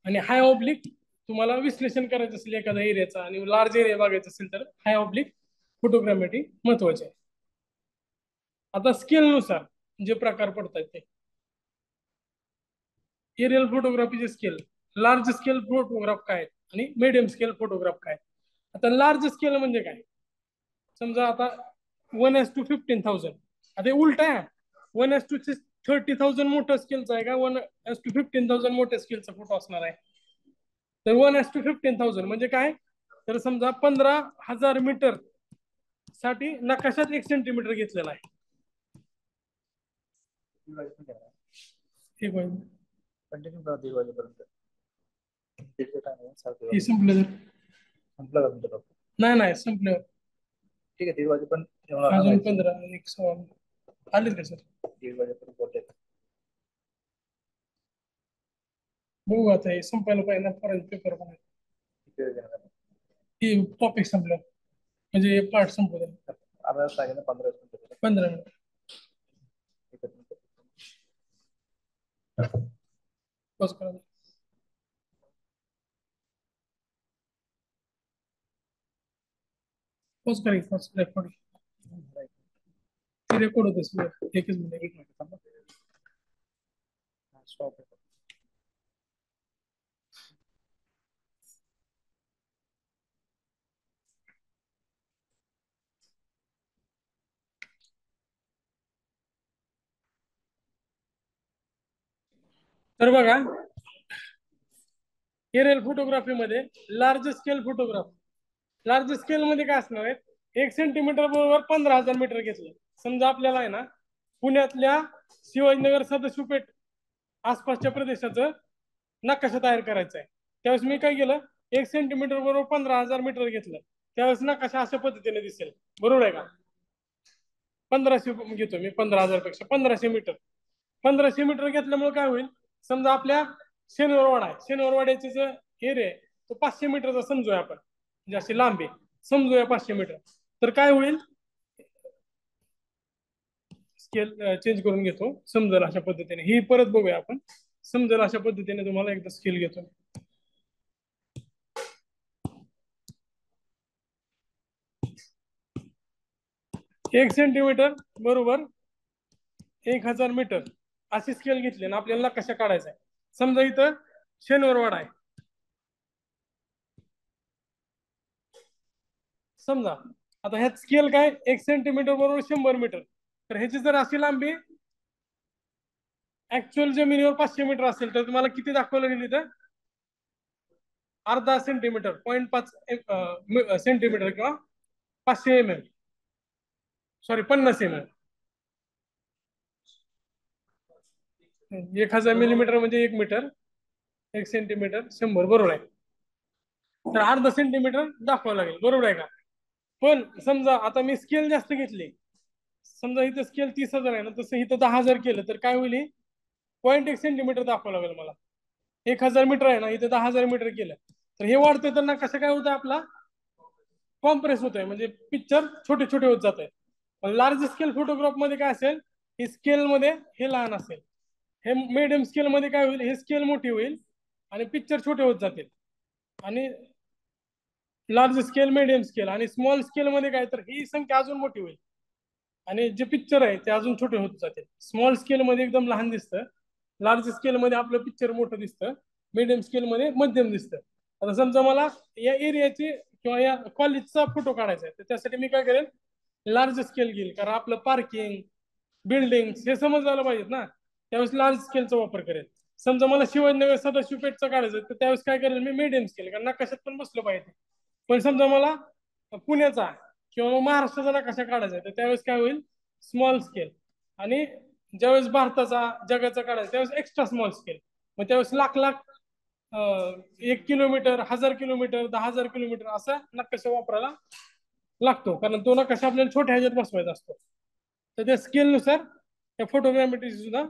आणि हाय ऑब्लिक तुम्हाला विश्लेषण करायचं असेल एखाद्या एरियाचा आणि लार्ज एरिया बघायचा असेल तर हाय ऑब्लिक फोटोग्रामेट्री महत्वाचे आहे. आता स्केल नुसार जे प्रकार पडतात ते एरियल फोटोग्राफीचे स्केल, लार्ज स्केल फोटोग्राफ काय आणि मीडियम स्केल फोटोग्राफ काय. आता लार्ज स्केल म्हणजे काय, समजा आता 1:15,000, आता उलट आहे, 1:30,000 मोठं स्केलचा आहे का 1:15,000 मोठ्या स्केलचा फोटो असणार आहे. तर 1:15,000 म्हणजे काय, तर समजा 15,000 मीटर साठी नकाशात 1 सेंटीमीटर घेतलेला आहे. ठीक आहे, कंटिन्यू करा 1:30 वाजेपर्यंत. हे संपलं तर संपलं का तुमचं डॉक्टर? नाही संपलं. ठीक आहे 1:30 वाजेपर्यंत अजून 15 एक सवाल आले का सर? 1:30 वाजेपर्यंत पोहोचेल. बघू आता हे संपायला पाहिजे ना, परत पेपर पण हे टॉपिक संपलं म्हणजे पार्ट संपू द्या. अर्धा तास लागेल ना, 15 मिनिट. पॉज करा. पॉज करा, पॉज रेकॉर्ड रेकॉर्ड होते सगळं. एकच मिनिट थांबा. स्टॉप. तर बघा एरियल फोटोग्राफी मध्ये large scale photograph, large scale मध्ये काय असणार आहे, 1 सेंटीमीटर बरोबर 15,000 मीटर घेतलं. समजा आपल्याला आहे ना पुण्यातल्या शिवाजीनगर सदाशिवपेठ आसपासच्या प्रदेशाचं नकाशा तयार करायचा आहे, त्यावेळेस मी काय केलं, 1 सेंटीमीटर बरोबर 15,000 मीटर घेतलं, त्यावेळेस नकाशा अशा पद्धतीने दिसेल, बरोबर आहे का? 1500 घेतो मी, 15,000 पेक्षा 1500 मीटर. 1500 मीटर घेतल्यामुळे काय होईल, समजा आपल्या शनिवारवाडा आहे, शनिवारवाड्याचे जे एरिया आहे तो 500 मीटरचा समजूया आपण, म्हणजे अशी लांबी समजूया 500 मीटर. तर काय होईल, स्केल चेंज करून घेतो समजेल अशा पद्धतीने, ही परत बघूया आपण, समजेल अशा पद्धतीने तुम्हाला एकदा स्केल घेतो. 1 सेंटीमीटर बरोबर 1000 मीटर अशी स्केल घेतली ना आपल्याला कशा काढायचा आहे. समजा इथं शनिवारवाडा आहे, समजा आता ह्यात स्केल काय 1 सेंटीमीटर बरोबर 100 मीटर, तर ह्याची जर अशी लांबी ऍक्च्युअल जमिनीवर 500 मीटर असेल तर तुम्हाला किती दाखवलं गेली, तर अर्धा सेंटीमीटर 0.5 सेंटीमीटर किंवा 500 mm, सॉरी 50 mm. 1000 मिलीमीटर म्हणजे 1 मीटर, 1 सेंटीमीटर 100, बरोबर आहे. तर अर्धा सेंटीमीटर दाखवावं लागेल, बरोबर आहे का? पण समजा आता मी स्केल जास्त घेतली, समजा इथं स्केल 30,000 आहे ना, तसं इथं 10,000 केलं तर काय होईल, 0.1 सेंटीमीटर दाखवावं लागेल मला. 1000 मीटर आहे ना, इथं 10,000 मीटर केलं तर हे वाढतंय, तर ना कसं काय होतं, आपला कॉम्प्रेस होत आहे, म्हणजे पिक्चर छोटे छोटे होत जात आहे. लार्ज स्केल फोटोग्राफ मध्ये काय असेल, हे स्केल मध्ये हे लहान असेल, हे मिडियम स्केल मध्ये काय होईल, हे स्केल मोठी होईल आणि पिक्चर छोटे होत जातील. आणि लार्ज स्केल, मिडियम स्केल आणि स्मॉल स्केल मध्ये काय, तर ही संख्या अजून मोठी होईल आणि जे पिक्चर आहे ते अजून छोटे होत जाते. स्मॉल स्केल मध्ये एकदम लहान दिसतं, लार्ज स्केल मध्ये आपलं पिक्चर मोठं दिसतं, मिडियम स्केल मध्ये मध्यम दिसतं. आता समजा मला या एरियाची किंवा या कॉलेजचा फोटो काढायचा आहे, तर त्यासाठी मी काय करेल, लार्ज स्केल घेईल, कारण आपलं पार्किंग, बिल्डिंग हे समजायला पाहिजेत ना, त्यावेळेस लार्ज स्केलचा वापर करेल. समजा मला शिवाजीनगर सदाशिव पेठचं काढायचं तर त्यावेळेस काय करेल मी मीडियम स्केल, कारण नकाशात पण बसलं पाहिजे. पण समजा मला पुण्याचा किंवा मग महाराष्ट्राचा नकाशा काढायचा तर त्यावेळेस काय होईल स्मॉल स्केल. आणि ज्यावेळेस भारताचा जगाचा काढायचा त्यावेळेस एक्स्ट्रा स्मॉल स्केल. मग त्यावेळेस lakh lakh 1 kilometre 1000 kilometre 10,000 kilometre असा नकाशा वापरायला लागतो, कारण तो नकाशा आपल्याला छोट्या ह्याच्यात बसवायचा असतो. तर त्या स्केलनुसार त्या फोटोग्रामेट्रीची सुद्धा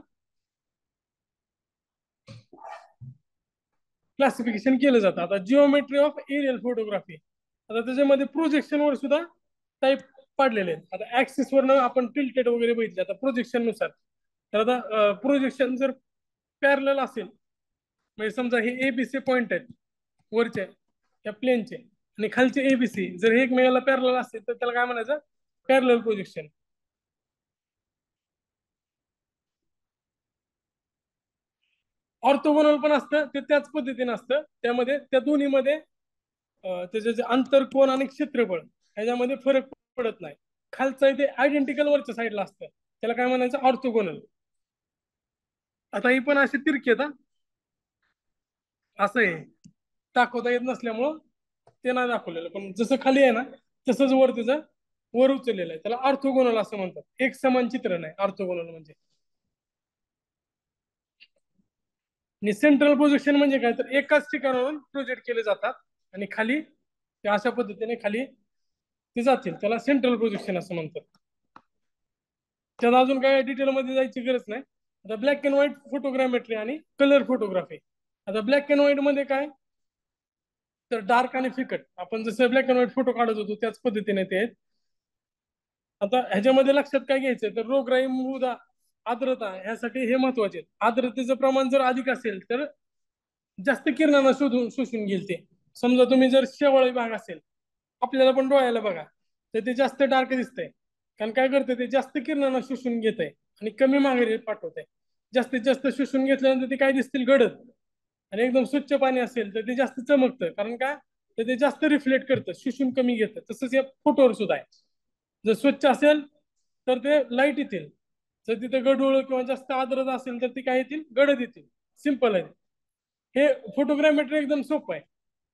क्लासिफिकेशन केलं जातं. आता जिओमेट्री ऑफ एरियल फोटोग्राफी, आता त्याच्यामध्ये प्रोजेक्शन वर सुद्धा टाईप पाडलेले आहेत. आता ऍक्सिस वरनं आपण टिल्टेड वगैरे बघितले. आता प्रोजेक्शन नुसार तर आता प्रोजेक्शन जर पॅरलल असेल म्हणजे समजा हे एबीसी पॉइंट आहेत वरचे त्या प्लेनचे आणि खालचे एबीसी जर हे एकमेकाला पॅरलल असतील तर त्याला काय म्हणायचं पॅरलल प्रोजेक्शन. ऑर्थोगोनल पण असतं ते त्याच पद्धतीने असतं. त्यामध्ये त्या दोन्हीमध्ये त्याचे जे अंतर कोण आणि क्षेत्रफळ ह्याच्यामध्ये फरक पडत नाही. खालचं ते आयडेंटिकल वरच्या साईडला असतं त्याला काय म्हणायचं ऑर्थोगोनल. आता ही पण अशी तिरकी आहेत असं आहे दाखवता येत नसल्यामुळं ते नाही दाखवलेलं, पण जसं खाली आहे ना तसंच वर त्याचं वर उचललेलं आहे. त्याला ऑर्थोगोनल असं म्हणतात. एक समान चित्र नाही ऑर्थोगोनल म्हणजे. आणि सेंट्रल प्रोजेक्शन म्हणजे काय तर एकाच ठिकाणावरून प्रोजेक्ट केले जातात आणि खाली ते अशा पद्धतीने खाली ते जातील त्याला सेंट्रल प्रोजेक्शन असं म्हणतात. त्याला अजून काय डिटेलमध्ये जायची गरज नाही. आता ब्लॅक अँड व्हाईट फोटोग्रामेट्री आणि कलर फोटोग्राफी. आता ब्लॅक अँड व्हाईट मध्ये काय तर डार्क आणि फिकट आपण जसं ब्लॅक अँड व्हाईट फोटो काढत होतो त्याच पद्धतीने ते आहेत. आता ह्याच्यामध्ये लक्षात काय घ्यायचं तर रोगराई मृदा आर्द्रता ह्यासाठी हे महत्वाचे. आर्द्रतेचं प्रमाण जर अधिक असेल तर जास्त किरणांना शोषून घेईल ते. समजा तुम्ही जर शेवाळी भाग असेल आपल्याला पण डोळ्याला बघा तर ते जास्त डार्क दिसतंय, कारण काय करतं ते जास्त किरणांना शोषून घेत आहे आणि कमी माघारी पाठवत आहे. जास्तीत जास्त शोषून घेतल्यानंतर ते काय दिसतील गडद. आणि एकदम स्वच्छ पाणी असेल तर ते जास्त चमकतं, कारण काय तर ते जास्त रिफ्लेक्ट करतं शोषून कमी घेतं. तसंच या फोटोवर सुद्धा आहे. जर स्वच्छ असेल तर ते लाईट येतील, जर तिथे गढूळ किंवा जास्त आर्द्रता असेल तर ते काय येतील गडद येतील. सिंपल आहे हे. फोटोग्रामेट्री एकदम सोपं आहे.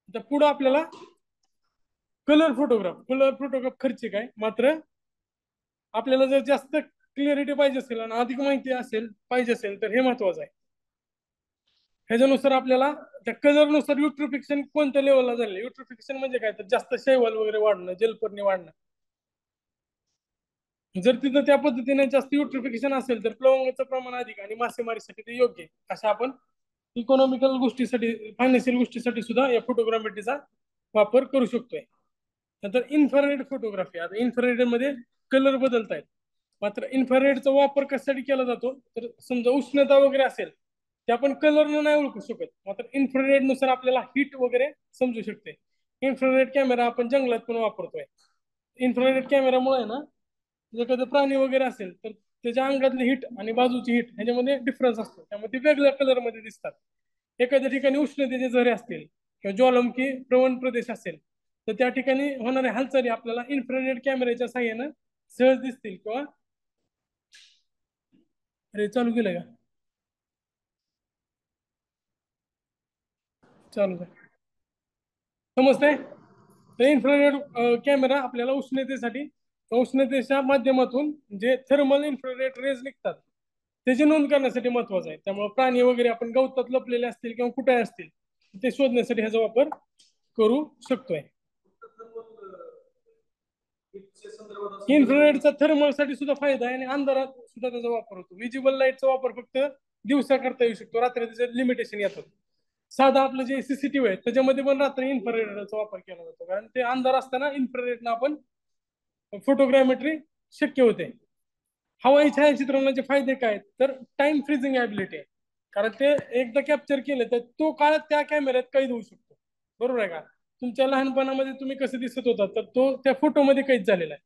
आता पुढं आपल्याला कलर फोटोग्राफ खर्चिक आहे, मात्र आपल्याला जर जास्त क्लिअरिटी पाहिजे असेल आणि अधिक माहिती असेल पाहिजे असेल तर हे महत्वाचं आहे. ह्याच्यानुसार आपल्याला त्या कलरनुसार युट्रोफिक्शन कोणत्या लेवलला झालं. युट्रोफिक्शन म्हणजे काय तर जास्त शैवाल वगैरे वाढणं जलपर्णी वाढणं. जर तिथं त्या पद्धतीने जास्त युट्रोफिकेशन असेल तर प्लवंगाचं प्रमाण अधिक आणि मासेमारीसाठी ते योग्य अशा आपण इकॉनॉमिकल गोष्टीसाठी फायनान्शियल गोष्टीसाठी सुद्धा या फोटोग्रामेट्रीचा वापर करू शकतोय. नंतर इन्फ्रारेड फोटोग्राफी. आता इन्फ्रारेड मध्ये कलर बदलत आहेत, मात्र इन्फ्रारेडचा वापर कशासाठी केला जातो तर समजा उष्णता वगैरे असेल ते आपण कलरनं नाही ओळखू शकत, मात्र इन्फ्रारेड नुसार आपल्याला हीट वगैरे समजू शकते. इन्फ्रारेड कॅमेरा आपण जंगलात पण वापरतोय. इन्फ्रारेड कॅमेरामुळे ना एखादं प्राणी वगैरे असेल तर त्याच्या अंगातली हिट आणि बाजूची हिट ह्याच्यामध्ये डिफरन्स असतो, त्यामुळे ते वेगळ्या कलर मध्ये दिसतात. एखाद्या ठिकाणी उष्णतेचे झरे असतील किंवा ज्वालामुखी प्रवण प्रदेश असेल तर त्या ठिकाणी होणाऱ्या हालचाली आपल्याला इन्फ्रारेड कॅमेऱ्याच्या साह्यानं सहज दिसतील. किंवा अरे चालू केलं का चालू आहे समजतंय. तर इन्फ्रारेड कॅमेरा आपल्याला उष्णतेसाठी उष्णतेच्या माध्यमातून जे थर्मल इन्फ्रारेड रेज निघतात त्याची नोंद करण्यासाठी महत्वाचं आहे. त्यामुळे प्राणी वगैरे आपण गवतात लपलेले असतील किंवा कुठे असतील ते शोधण्यासाठी ह्याचा वापर करू शकतोय. इन्फ्रारेडचा थर्मल साठी सुद्धा फायदा आहे आणि अंधारात सुद्धा त्याचा वापर होतो. विजिबल लाईटचा वापर फक्त दिवसा करता येऊ शकतो, रात्री त्याचे लिमिटेशन येतात. साधा आपलं जे सीसीटीव्ही आहे त्याच्यामध्ये पण रात्री इन्फ्रारेडचा वापर केला जातो, कारण ते अंधार असताना इन्फ्रारेडनं आपण फोटोग्रामेट्री शक्य होते. हवाई छायाचित्रणाचे फायदे काय तर टाइम फ्रीजिंग ॲबिलिटी आहे, कारण ते एकदा कॅप्चर केलं तर तो काळ त्या कॅमेऱ्यात कैद होऊ शकतो. बरोबर आहे का. तुमच्या लहानपणामध्ये तुम्ही कसं दिसत होता तर तो त्या फोटोमध्ये कैद झालेला आहे.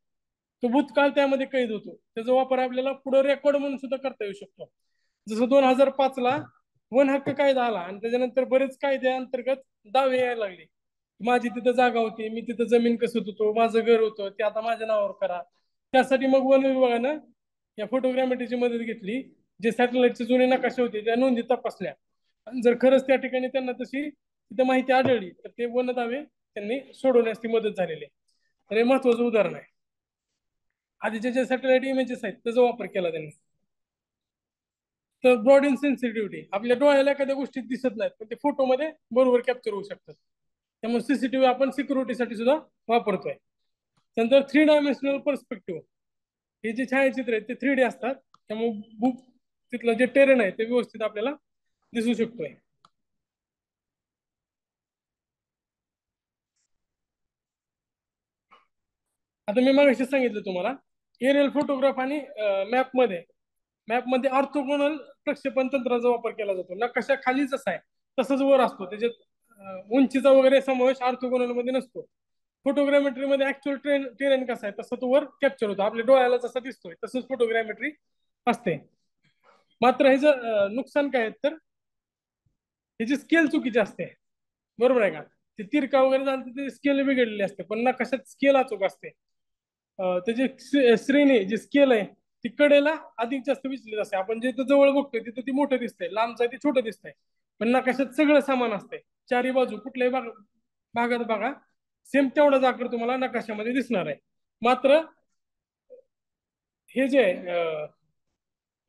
तो भूतकाळ त्यामध्ये कैद होतो. त्याचा वापर आपल्याला पुढे रेकॉर्ड म्हणून सुद्धा करता येऊ शकतो. जसं 2005 ला वन हक्क कायदा आला आणि त्याच्यानंतर बरेच कायदे अंतर्गत दावे यायला लागले. माझी तिथं जागा होती, मी तिथं जमीन कसत होतो, माझं घर होतं ते आता माझ्या नावावर करा. त्यासाठी मग वन विभागानं या फोटोग्रामेट्रीची मदत घेतली. जे सॅटेलाइटचे जुने नकाशे होते त्या नोंदी तपासल्या आणि जर खरंच त्या ठिकाणी त्यांना तशी तिथं माहिती आढळली तर ते वन दावे त्यांनी सोडवण्यास ती मदत झालेली आहे. तर हे महत्वाचं उदाहरण आहे. आधीचे जे सॅटेलाइट इमेजेस आहेत त्याचा वापर केला त्यांनी. तर ब्रॉड इन सेन्सिटिव्हिटी, आपल्या डोळ्याला एखाद्या गोष्टी दिसत नाहीत पण ते फोटोमध्ये बरोबर कॅप्चर होऊ शकतात. त्यामुळे सीसीटीव्ही आपण सिक्युरिटीसाठी सुद्धा वापरतोय. त्यानंतर 3 डायमेन्शनल पर्स्पेक्टिव्ह, हे जे छायाचित्र आहेत ते 3D असतात. त्यामुळे बुक तिथलं जे टेरेन आहे ते व्यवस्थित आपल्याला दिसू शकतोय. आता मी मागाशी सांगितलं तुम्हाला एरियल फोटोग्राफ आणि मॅपमध्ये ऑर्थोगोनल प्रक्षेपण तंत्राचा वापर केला जातो. नकाशा खाली जसा आहे तसंच वर असतो, त्याच्यात उंचीचा वगैरे समावेश ऑर्थोगोनल मध्ये नसतो. फोटोग्रामेट्रीमध्ये ऍक्च्युअल टेरेन कसा आहे तसं तो वर कॅप्चर होतो, आपल्या डोळ्याला जसा दिसतोय तसंच फोटोग्रामेट्री असते. मात्र ह्याचं नुकसान काय आहे तर ह्याची स्केल चुकीची असते. बरोबर आहे का? ते तिरका वगैरे झालं तर ते स्केल बिघडलेली असते, पण नकाशात स्केल अचूक असते. त्याची श्रेणी जी स्केल आहे ती कडेला अधिक जास्त विचलित असते. आपण जिथं जवळ बघतोय तिथं ती मोठं दिसतंय, लांबचं आहे ते छोटं दिसतंय. पण नकाशात सगळं समान असतंय. चारी बाजू कुठल्याही भागात बघा सेम तेवढाच आकार तुम्हाला नकाशामध्ये दिसणार आहे. मात्र हे जे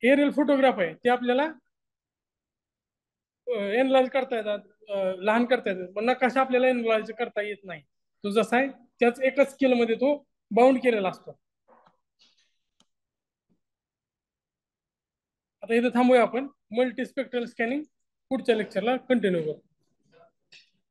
एरियल फोटोग्राफ आहे ते आपल्याला एनलार्ज करता येतात, लहान करता येतात, पण नकाशा आपल्याला एनलार्ज करता येत नाही. तो जसा आहे त्याच एकच स्केल मध्ये तो बाउंड केलेला असतो. आता इथं थांबूया आपण. मल्टीस्पेक्ट्रल स्कॅनिंग पुढच्या लेक्चरला कंटिन्यू करू.